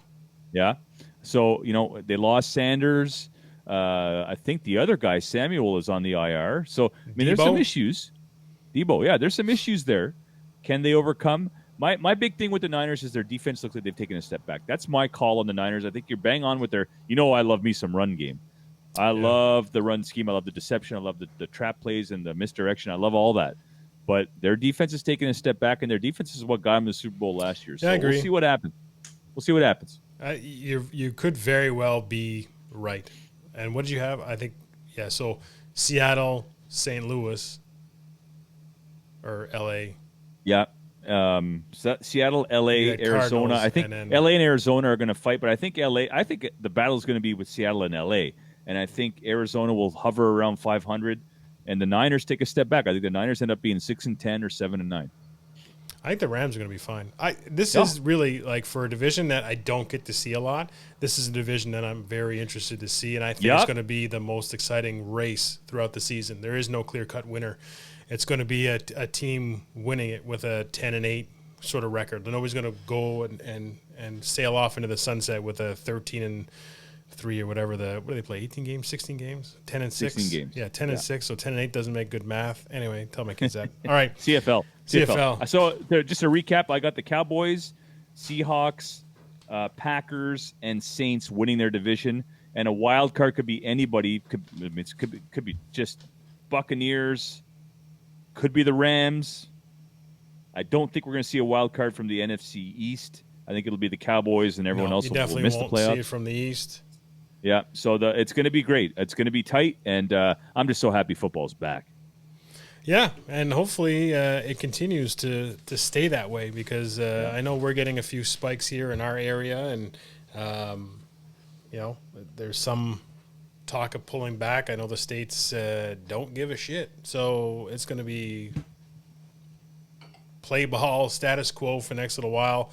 Yeah. So they lost Sanders. I think the other guy Samuel is on the IR. So there's some issues. Debo, yeah, there's some issues there. Can they overcome? My big thing with the Niners is their defense looks like they've taken a step back. That's my call on the Niners. I think you're bang on with their. I love me some run game. I love the run scheme. I love the deception. I love the trap plays and the misdirection. I love all that. But their defense is taking a step back, and their defense is what got them the Super Bowl last year. So I agree. We'll see what happens. You could very well be right. And what did you have? I think, so Seattle, St. Louis, or L.A. Yeah. Seattle, L.A., Arizona. Cardinals, I think L.A. and Arizona are going to fight, but I think the battle is going to be with Seattle and L.A., and I think Arizona will hover around 500, and the Niners take a step back. I think the Niners end up being 6-10 or 7-9. I think the Rams are going to be fine. This is really, like, for a division that I don't get to see a lot, this is a division that I'm very interested to see, and I think it's going to be the most exciting race throughout the season. There is no clear-cut winner. It's going to be a team winning it with a 10-8 sort of record. Nobody's going to go and sail off into the sunset with a 13-3 or whatever. What do they play? 18 games, 16 games, 10-6. 16 games. Yeah, 10-6. So 10-8 doesn't make good math. Anyway, tell my kids that. All right, CFL. So just a recap. I got the Cowboys, Seahawks, Packers, and Saints winning their division, and a wild card could be anybody. Could be just Buccaneers. Could be the Rams. I don't think we're going to see a wild card from the NFC East. I think it'll be the Cowboys, and everyone else will miss the playoffs. See it from the East. Yeah, so it's going to be great. It's going to be tight, and I'm just so happy football's back. Yeah, and hopefully it continues to stay that way because I know we're getting a few spikes here in our area, and there's some talk of pulling back. I know the states don't give a shit, so it's going to be play ball, status quo for the next little while.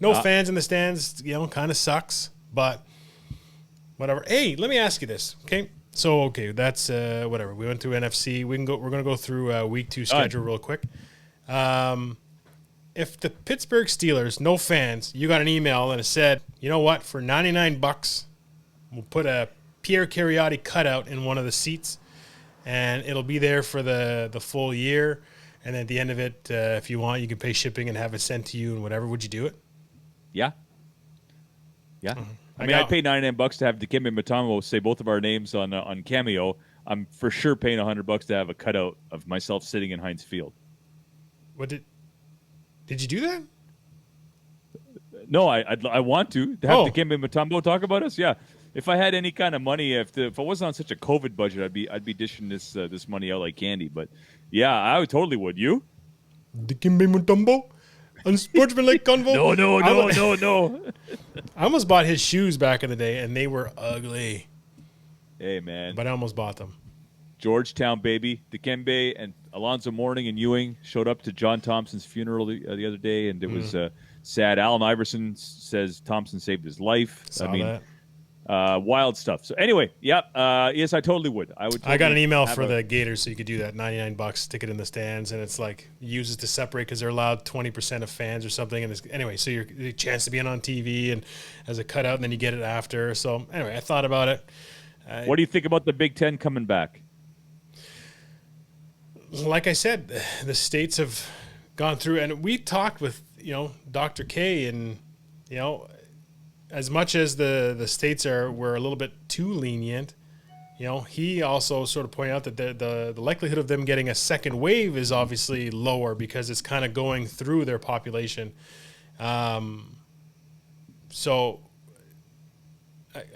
No fans in the stands, kind of sucks, but whatever. Hey, let me ask you this, okay? So, that's whatever. We went through NFC. We're going to go through week 2 schedule real quick. If the Pittsburgh Steelers, no fans, you got an email and it said, you know what, for $99, we'll put a Pierre Cariotti cutout in one of the seats, and it'll be there for the full year. And at the end of it, if you want, you can pay shipping and have it sent to you and whatever. Would you do it? Yeah. Yeah. Mm-hmm. I mean, I'd pay $99 to have Dikembe Mutombo say both of our names on Cameo. I'm for sure paying $100 to have a cutout of myself sitting in Heinz Field. What did you do that? No, I want to have Dikembe Mutombo talk about us. Yeah, if I had any kind of money, if I wasn't on such a COVID budget, I'd be dishing this money out like candy. But yeah, I would totally would. You? Dikembe Mutombo? Unsportsmanlike convo? No. I almost bought his shoes back in the day, and they were ugly. Hey, man. But I almost bought them. Georgetown, baby. Dikembe and Alonzo Mourning and Ewing showed up to John Thompson's funeral the other day, and it was sad. Allen Iverson says Thompson saved his life. Saw that. Wild stuff. So anyway, yes, I totally would. I would. Totally I got an email for the Gators, so you could do that. $99, stick it in the stands, and it's like uses to separate because they're allowed 20% of fans or something. And anyway, so you're the chance to be on TV and as a cutout, and then you get it after. So anyway, I thought about it. What do you think about the Big Ten coming back? Like I said, the states have gone through, and we talked with Dr. K, and as much as the states were a little bit too lenient, he also sort of pointed out that the likelihood of them getting a second wave is obviously lower because it's kind of going through their population. So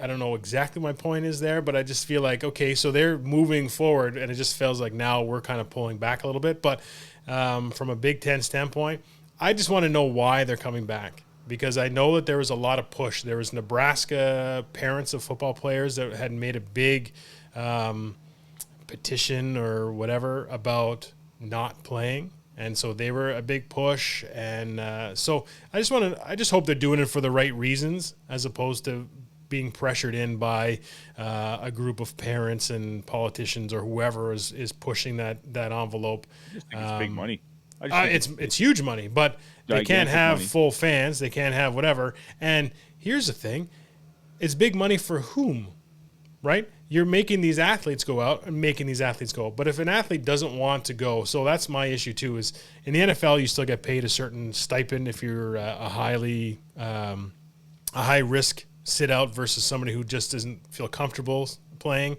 I don't know exactly my point is there, but I just feel like, okay, so they're moving forward, and it just feels like now we're kind of pulling back a little bit. But from a Big Ten standpoint, I just want to know why they're coming back, because I know that there was a lot of push. There was Nebraska parents of football players that had made a big petition or whatever about not playing. And so they were a big push. And so I just hope they're doing it for the right reasons, as opposed to being pressured in by a group of parents and politicians or whoever is pushing that envelope. I just think it's big money. It's huge money, but they can't have full fans. They can't have whatever. And here's the thing. It's big money for whom, right? You're making these athletes go out and making these athletes go. But if an athlete doesn't want to go, so that's my issue too, is in the NFL you still get paid a certain stipend if you're a high risk sit out versus somebody who just doesn't feel comfortable playing.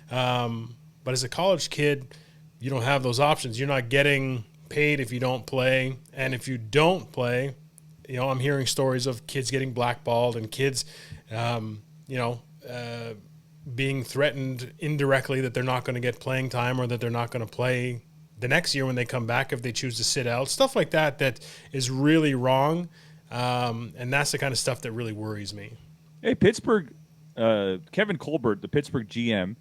But as a college kid, you don't have those options. You're not getting paid if you don't play. And if you don't play, I'm hearing stories of kids getting blackballed and kids, being threatened indirectly that they're not going to get playing time or that they're not going to play the next year when they come back if they choose to sit out. Stuff like that is really wrong. And that's the kind of stuff that really worries me. Hey, Pittsburgh, Kevin Colbert, the Pittsburgh GM,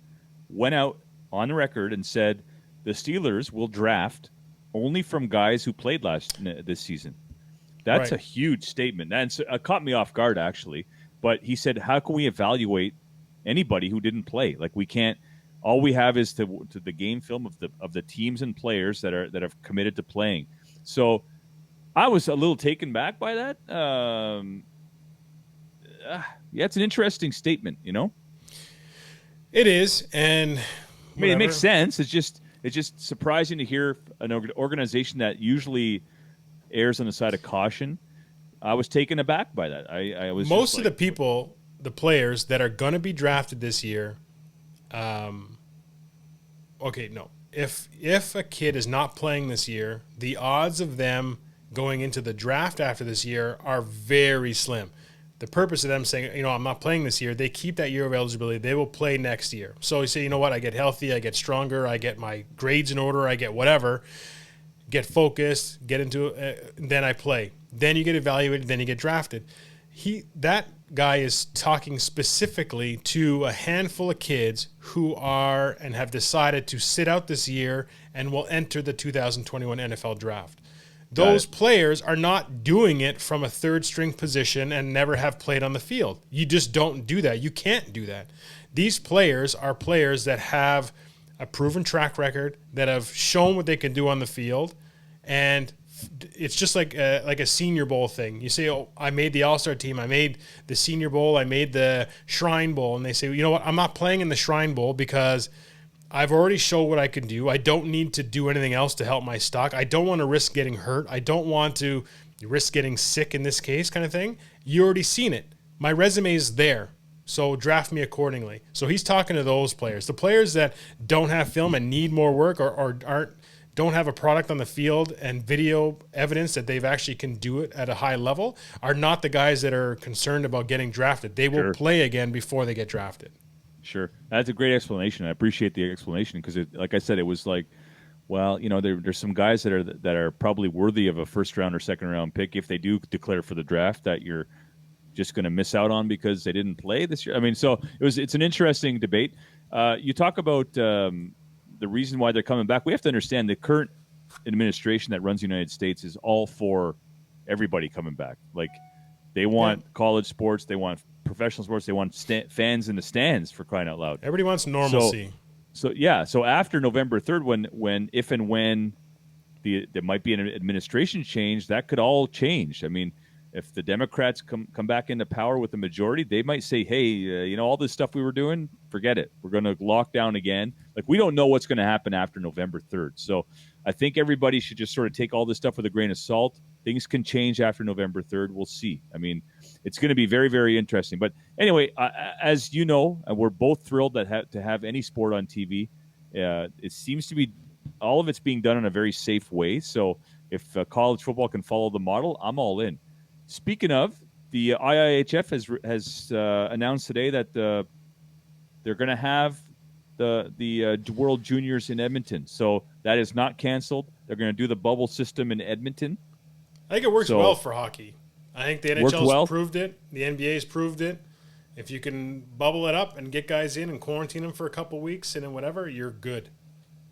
went out on the record and said the Steelers will draft only from guys who played this season. That's right. A huge statement. And it caught me off guard, actually. But he said, how can we evaluate anybody who didn't play? Like, we can't. All we have is to the game film of the teams and players that have committed to playing. So I was a little taken back by that. Yeah, it's an interesting statement, It is, and I mean, it makes sense. It's just surprising to hear an organization that usually errs on the side of caution. I was taken aback by that. I was most of the people, the players that are going to be drafted this year. If a kid is not playing this year, the odds of them going into the draft after this year are very slim. The purpose of them saying, I'm not playing this year, they keep that year of eligibility. They will play next year. So you say, I get healthy, I get stronger, I get my grades in order, I get whatever, get focused, get into it, then I play. Then you get evaluated, then you get drafted. That guy is talking specifically to a handful of kids who are and have decided to sit out this year and will enter the 2021 NFL draft. Those players are not doing it from a third-string position and never have played on the field. You just don't do that. You can't do that. These players are players that have a proven track record, that have shown what they can do on the field, and it's just like a Senior Bowl thing. You say, I made the All-Star team, I made the Senior Bowl, I made the Shrine Bowl, and they say, you know what, I'm not playing in the Shrine Bowl because I've already showed what I can do. I don't need to do anything else to help my stock. I don't want to risk getting hurt. I don't want to risk getting sick in this case, kind of thing. You already seen it. my resume's there. So draft me accordingly. So he's talking to those players. The players that don't have film and need more work or don't have a product on the field and video evidence that they've actually can do it at a high level are not the guys that are concerned about getting drafted. They will play again before they get drafted. Sure. That's a great explanation. I appreciate the explanation because, like I said, it was like, well, there's some guys that are probably worthy of a first round or second round pick if they do declare for the draft that you're just going to miss out on because they didn't play this year. I mean, so it's an interesting debate. You talk about the reason why they're coming back. We have to understand the current administration that runs the United States is all for everybody coming back. Like they want college sports, they want professional sports, they want fans in the stands, for crying out loud. Everybody wants normalcy. So after November 3rd, when there might be an administration change, that could all change. I mean, if the Democrats come back into power with the majority, they might say, hey, all this stuff we were doing, forget it. We're going to lock down again. Like, we don't know what's going to happen after November 3rd. So I think everybody should just sort of take all this stuff with a grain of salt. Things can change after November 3rd. We'll see. I mean, it's going to be very, very interesting. But anyway, as you know, we're both thrilled to have any sport on TV. It seems to be all of it's being done in a very safe way. So if college football can follow the model, I'm all in. Speaking of, the IIHF has announced today that they're going to have the World Juniors in Edmonton. So that is not canceled. They're going to do the bubble system in Edmonton. I think it works well for hockey. I think the NHL's proved it. The NBA's proved it. If you can bubble it up and get guys in and quarantine them for a couple weeks and then whatever, you're good.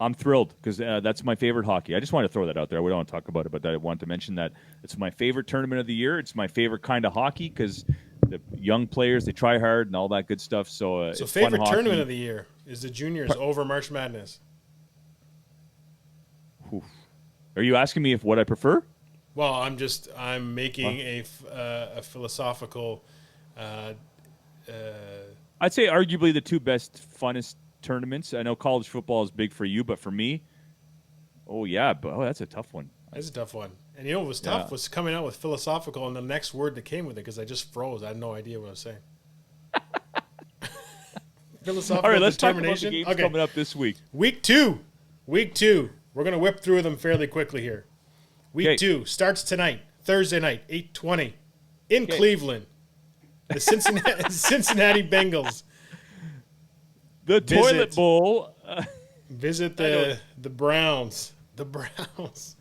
I'm thrilled because that's my favorite hockey. I just wanted to throw that out there. We don't want to talk about it, but I wanted to mention that it's my favorite tournament of the year. It's my favorite kind of hockey because the young players, they try hard and all that good stuff. So it's favorite tournament of the year is the Juniors over March Madness. Oof. Are you asking me what I prefer? Well, I'm making a philosophical. I'd say arguably the two best, funnest tournaments. I know college football is big for you, but for me, that's a tough one. That's a tough one. And what was tough was coming out with philosophical and the next word that came with it because I just froze. I had no idea what I was saying. Philosophical All right, let's talk determination. about the games coming up this week. Week two. We're going to whip through them fairly quickly here. Week 2 starts tonight, Thursday night, 8:20 in Cleveland. The Cincinnati Bengals. The toilet bowl. Visit the Browns. The Browns.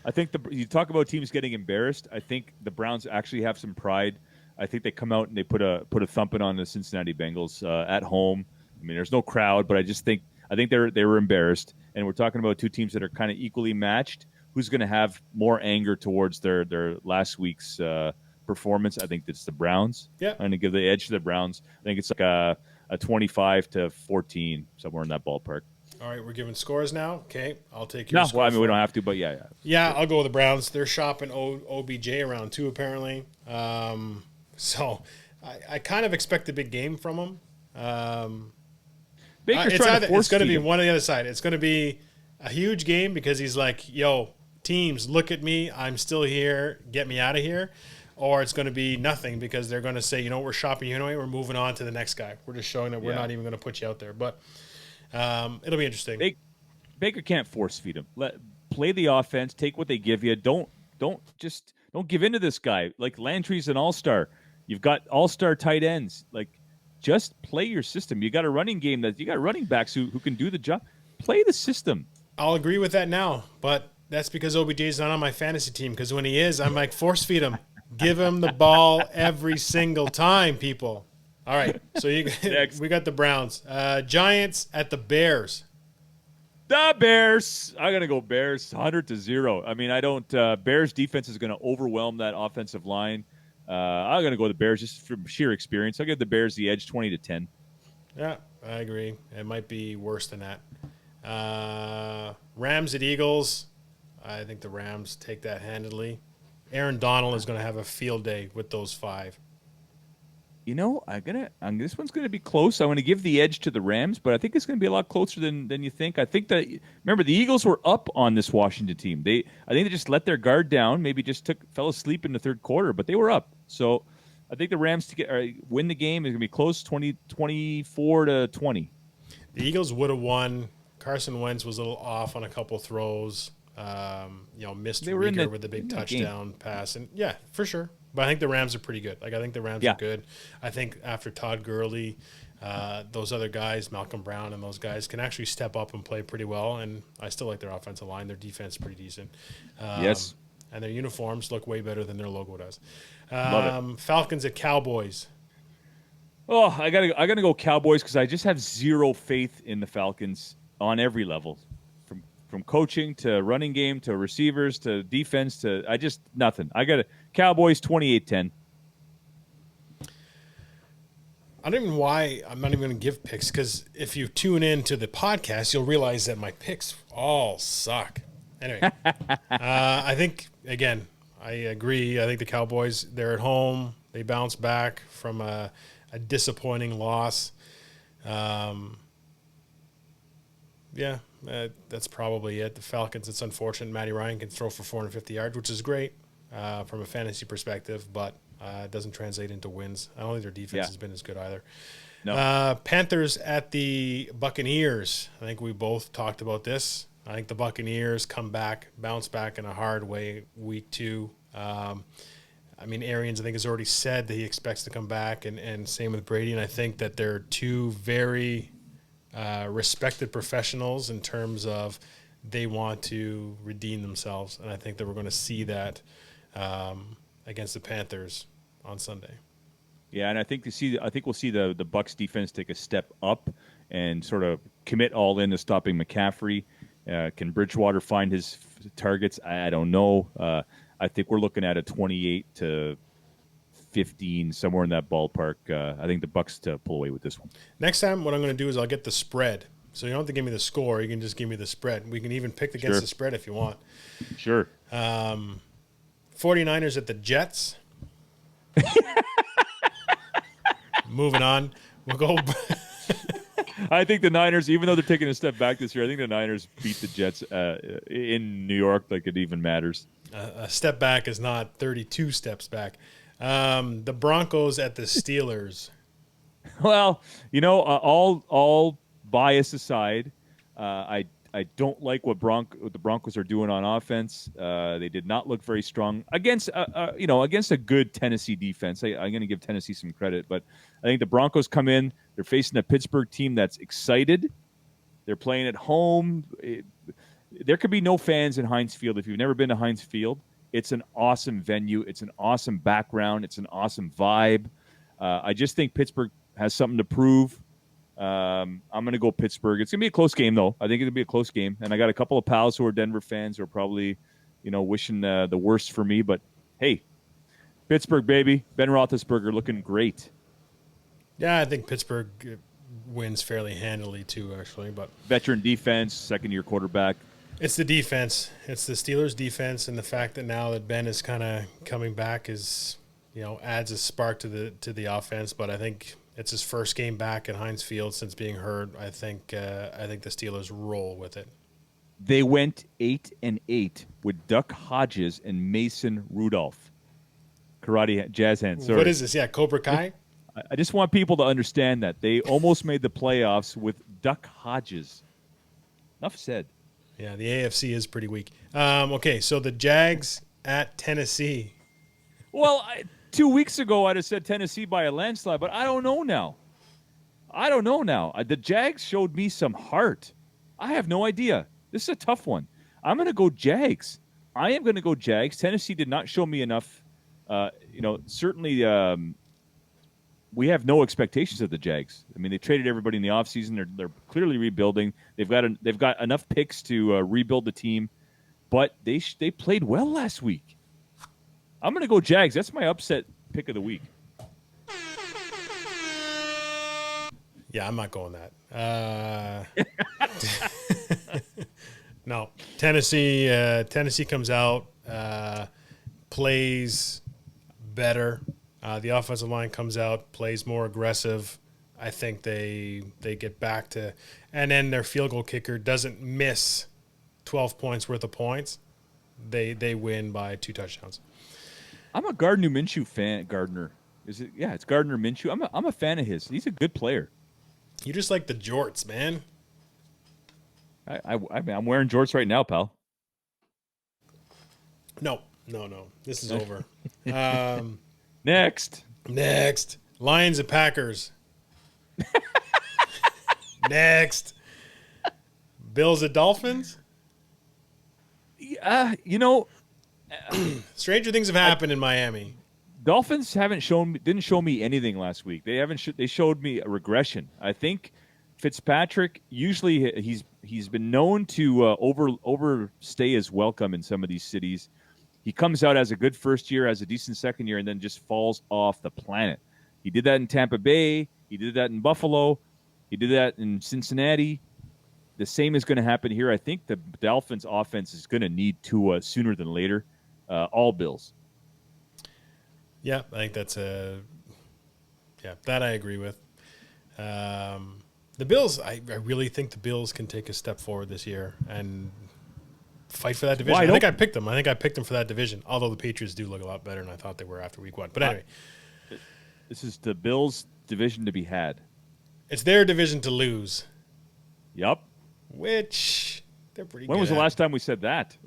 I think you talk about teams getting embarrassed. I think the Browns actually have some pride. I think they come out and they put a thumping on the Cincinnati Bengals at home. I mean, there's no crowd, but I think they were embarrassed. And we're talking about two teams that are kind of equally matched. Who's going to have more anger towards their last week's performance? I think it's the Browns. Yeah, I'm going to give the edge to the Browns. I think it's like a 25-14, somewhere in that ballpark. All right, we're giving scores now. Okay, I'll take your score. Well, I mean, we don't have to, but yeah. Yeah, I'll go with the Browns. They're shopping OBJ around 2, apparently. So I kind of expect a big game from them. Baker's trying to force it's going to be one on the other side. It's going to be a huge game because he's like, yo, teams, look at me. I'm still here. Get me out of here. Or it's going to be nothing because they're going to say, we're shopping you anyway. We're moving on to the next guy. We're just showing that we're not even going to put you out there. But it'll be interesting. Baker can't force feed him. Play the offense. Take what they give you. Don't give in to this guy. Like Landry's an all-star. You've got all-star tight ends. Like, just play your system. You got a running game you got running backs who can do the job. Play the system. I'll agree with that now, but that's because OBJ's not on my fantasy team. Because when he is, I'm like, force feed him. Give him the ball every single time, people. All right, so we got the Browns. Giants at the Bears. The Bears. I'm going to go Bears 100-0. I mean, I don't Bears defense is going to overwhelm that offensive line. I'm going to go with the Bears just from sheer experience. I'll give the Bears the edge 20-10. Yeah, I agree. It might be worse than that. Rams at Eagles. I think the Rams take that handily. Aaron Donald is going to have a field day with those 5. This one's gonna be close. I'm gonna give the edge to the Rams, but I think it's gonna be a lot closer than you think. I think that remember the Eagles were up on this Washington team. I think they just let their guard down, maybe just fell asleep in the third quarter, but they were up. So I think the Rams to win the game is going to be close, 24-20. The Eagles would have won. Carson Wentz was a little off on a couple throws. Missed Rieger with the big touchdown pass. And, yeah, for sure. But I think the Rams are pretty good. I think the Rams are good. I think after Todd Gurley, those other guys, Malcolm Brown and those guys, can actually step up and play pretty well. And I still like their offensive line. Their defense is pretty decent. Yes. And their uniforms look way better than their logo does. Love it. Falcons at Cowboys. Oh, I gotta go Cowboys because I just have zero faith in the Falcons on every level, from coaching to running game to receivers to defense to nothing. I got Cowboys 28-10. I don't even know why I'm not even going to give picks, because if you tune in to the podcast, you'll realize that my picks all suck. Anyway, I think, again, I agree. I think the Cowboys, they're at home. They bounce back from a disappointing loss. That's probably it. The Falcons, it's unfortunate. Matty Ryan can throw for 450 yards, which is great from a fantasy perspective, but it doesn't translate into wins. I don't think their defense has been as good either. No. Panthers at the Buccaneers. I think we both talked about this. I think the Buccaneers bounce back in a hard way week 2. Arians, I think, has already said that he expects to come back, and same with Brady. And I think that they're two very respected professionals in terms of they want to redeem themselves. And I think that we're going to see that against the Panthers on Sunday. Yeah, and I think we'll see the Bucs defense take a step up and sort of commit all in to stopping McCaffrey. Can Bridgewater find his targets? I don't know. I think we're looking at a 28-15, somewhere in that ballpark. I think the Bucs to pull away with this one. Next time, what I'm going to do is I'll get the spread. So you don't have to give me the score. You can just give me the spread. We can even pick against the spread if you want. Sure. 49ers at the Jets. Moving on. We'll go. I think the Niners, even though they're taking a step back this year, I think the Niners beat the Jets in New York like it even matters. A step back is not 32 steps back. The Broncos at the Steelers. Well, all bias aside, I don't like what the Broncos are doing on offense. They did not look very strong against a good Tennessee defense. I'm going to give Tennessee some credit, but I think the Broncos come in. They're facing a Pittsburgh team that's excited. They're playing at home. There could be no fans in Heinz Field if you've never been to Heinz Field. It's an awesome venue. It's an awesome background. It's an awesome vibe. I just think Pittsburgh has something to prove. I'm going to go Pittsburgh. It's going to be a close game, though. I think it'll be a close game. And I got a couple of pals who are Denver fans who are probably, wishing the worst for me. But, hey, Pittsburgh, baby. Ben Roethlisberger looking great. Yeah, I think Pittsburgh wins fairly handily, too, actually. But veteran defense, second-year quarterback. It's the defense. It's the Steelers' defense, and the fact that now that Ben is kind of coming back is, adds a spark to the offense. But I think it's his first game back at Heinz Field since being hurt. I think the Steelers roll with it. They went 8-8 with Duck Hodges and Mason Rudolph. Karate jazz hands. Sorry. What is this? Yeah, Cobra Kai? I just want people to understand that. They almost made the playoffs with Duck Hodges. Enough said. Yeah, the AFC is pretty weak. Okay, so the Jags at Tennessee. Well, 2 weeks ago I'd have said Tennessee by a landslide, but I don't know now. The Jags showed me some heart. I have no idea. This is a tough one. I'm going to go Jags. I am going to go Jags. Tennessee did not show me enough. Certainly we have no expectations of the Jags. I mean, they traded everybody in the offseason. They're clearly rebuilding. They've got enough picks to rebuild the team, but they played well last week. I'm going to go Jags. That's my upset pick of the week. Yeah, I'm not going that. No, Tennessee comes out, plays better. The offensive line comes out, plays more aggressive. I think they get back to, and then their field goal kicker doesn't miss 12 points worth of points. They win by 2 touchdowns. I'm a Gardner Minshew fan. Gardner. Is it? Yeah, it's Gardner Minshew. I'm a fan of his. He's a good player. You just like the jorts, man. I'm wearing jorts right now, pal. No. This is over. Next. Lions and Packers. Next. Bills at Dolphins. Stranger things have happened in Miami. Dolphins didn't show me anything last week. They showed me a regression. I think Fitzpatrick, usually he's been known to overstay his welcome in some of these cities. He comes out as a good first year, as a decent second year, and then just falls off the planet. He did that in Tampa Bay. He did that in Buffalo. He did that in Cincinnati. The same is going to happen here. I think the Dolphins' offense is going to need Tua sooner than later. All Bills. Yeah, I think that I agree with. The Bills, I really think the Bills can take a step forward this year and fight for that division. I think I picked them. I think I picked them for that division, although the Patriots do look a lot better than I thought they were after week 1. But anyway. This is the Bills' division to be had. It's their division to lose. Yep. Which they're pretty good When was at. the last time we said that?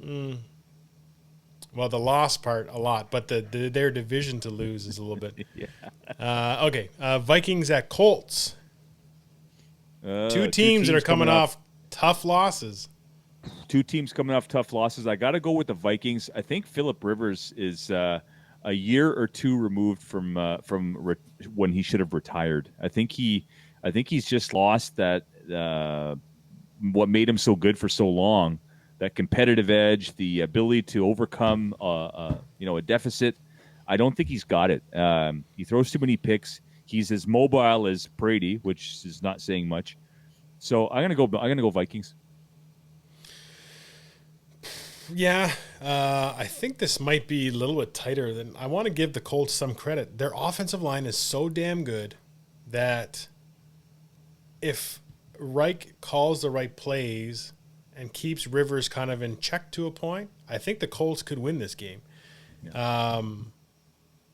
Well, the loss part, a lot. But their division to lose is a little bit. Yeah. Okay. Vikings at Colts. Two teams that are coming off tough losses. Two teams coming off tough losses. I got to go with the Vikings. I think Phillip Rivers is a year or two removed from when he should have retired. I think he's just lost that what made him so good for so long, that competitive edge, the ability to overcome a deficit. I don't think he's got it. He throws too many picks. He's as mobile as Brady, which is not saying much. So I'm gonna go Vikings. Yeah, I think this might be a little bit tighter than I want to give the Colts some credit. Their offensive line is so damn good that if Reich calls the right plays and keeps Rivers kind of in check to a point, I think the Colts could win this game. Yeah.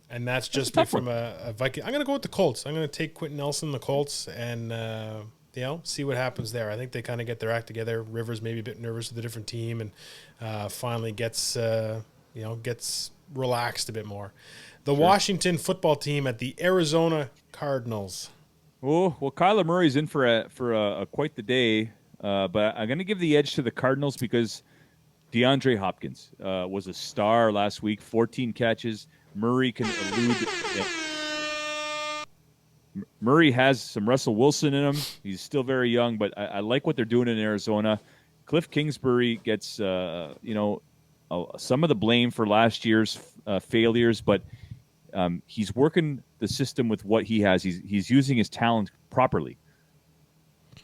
And that's just from a Viking. I'm going to go with the Colts. I'm going to take Quentin Nelson, the Colts, and see what happens there. I think they kind of get their act together. Rivers maybe a bit nervous with a different team, and finally gets relaxed a bit more. The Washington football team at the Arizona Cardinals. Oh well, Kyler Murray's in for a quite the day, but I'm going to give the edge to the Cardinals because DeAndre Hopkins was a star last week. 14 catches. Murray can elude. Murray has some Russell Wilson in him. He's still very young, but I like what they're doing in Arizona. Cliff Kingsbury gets some of the blame for last year's failures, but he's working the system with what he has. He's using his talent properly.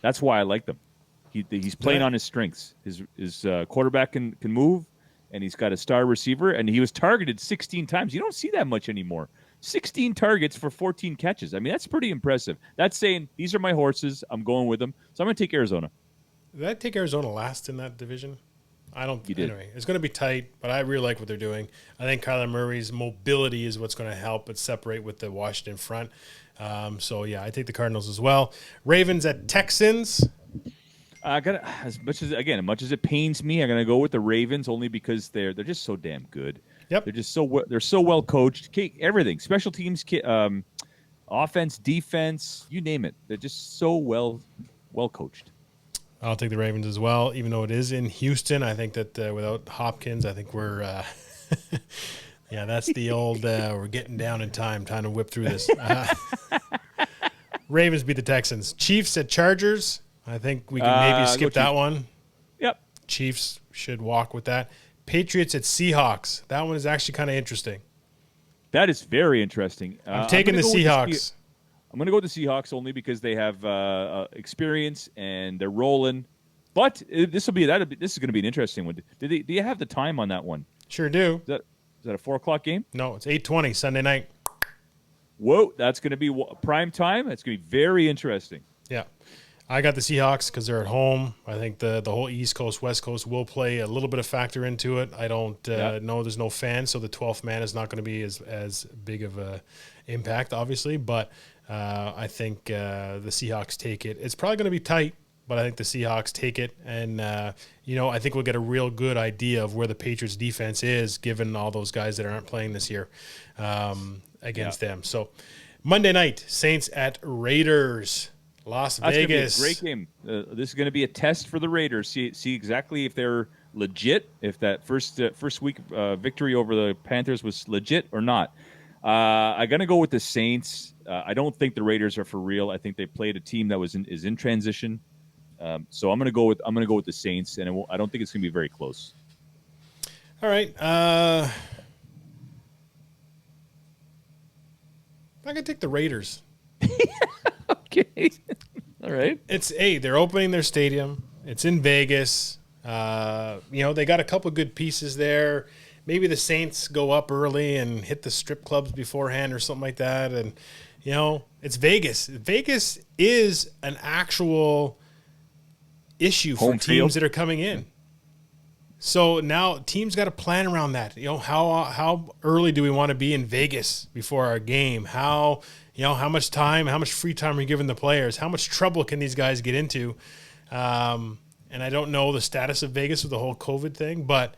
That's why I like them. He's playing on his strengths. His quarterback can move, and he's got a star receiver, and he was targeted 16 times. You don't see that much anymore. 16 targets for 14 catches. I mean, that's pretty impressive. That's saying, these are my horses. I'm going with them. So I'm going to take Arizona. Did I take Arizona last in that division? I don't. You did. Anyway, it's going to be tight, but I really like what they're doing. I think Kyler Murray's mobility is what's going to help it separate with the Washington front. I take the Cardinals as well. Ravens at Texans. I got as much as it pains me, I'm going to go with the Ravens only because they're just so damn good. Yep. They're just they're so well coached. Everything, special teams, offense, defense, you name it. They're just so well coached. I'll take the Ravens as well, even though it is in Houston. I think that without Hopkins, I think we're that's the old we're getting down in time, trying to whip through this. Ravens beat the Texans. Chiefs at Chargers. I think we can maybe skip that one. Yep. Chiefs should walk with that. Patriots at Seahawks. That one is actually kind of interesting. That is very interesting. I'm taking the Seahawks. I'm going to go with the Seahawks only because they have experience and they're rolling. But this is going to be an interesting one. Do you have the time on that one? Sure do. Is that a 4:00 game? No, it's 8:20 Sunday night. Whoa, that's going to be prime time. That's going to be very interesting. Yeah. I got the Seahawks because they're at home. I think the whole East Coast, West Coast will play a little bit of factor into it. I don't know. There's no fans, so the 12th man is not going to be as big of a impact, obviously. But I think the Seahawks take it. It's probably going to be tight, but I think the Seahawks take it. And, I think we'll get a real good idea of where the Patriots defense is, given all those guys that aren't playing this year against them. So Monday night, Saints at Raiders. Las Vegas. That's going to be a great game. This is going to be a test for the Raiders. See exactly if they're legit, if that first week victory over the Panthers was legit or not. I'm going to go with the Saints. I don't think the Raiders are for real. I think they played a team that is in transition. So I'm going to go with the Saints, and I don't think it's going to be very close. All right. I'm going to take the Raiders. Okay. All right. They're opening their stadium. It's in Vegas. They got a couple of good pieces there. Maybe the Saints go up early and hit the strip clubs beforehand or something like that. And, it's Vegas. Vegas is an actual issue for teams that are coming in. So now teams got to plan around that. How early do we want to be in Vegas before our game? How much time, how much free time are you giving the players? How much trouble can these guys get into? And I don't know the status of Vegas with the whole COVID thing, but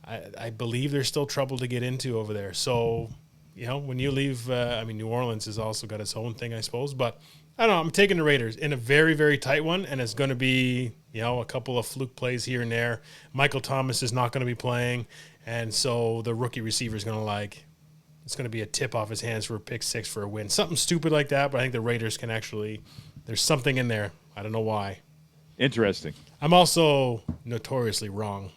I believe there's still trouble to get into over there. So, when you leave, New Orleans has also got its own thing, I suppose. But I don't know. I'm taking the Raiders in a very, very tight one, and it's going to be, a couple of fluke plays here and there. Michael Thomas is not going to be playing, and so the rookie receiver is going to it's going to be a tip off his hands for a pick six for a win. Something stupid like that, but I think the Raiders can there's something in there. I don't know why. Interesting. I'm also notoriously wrong.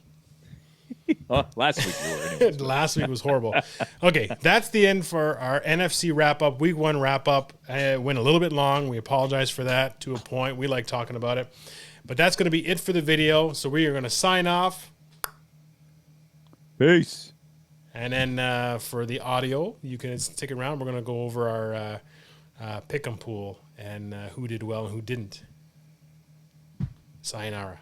Last week you were. Anyways. Last week was horrible. Okay, that's the end for our NFC wrap-up, Week 1 wrap-up. It went a little bit long. We apologize for that to a point. We like talking about it. But that's going to be it for the video. So we are going to sign off. Peace. And then for the audio, you can stick around. We're going to go over our pick 'em pool and who did well and who didn't. Sayonara.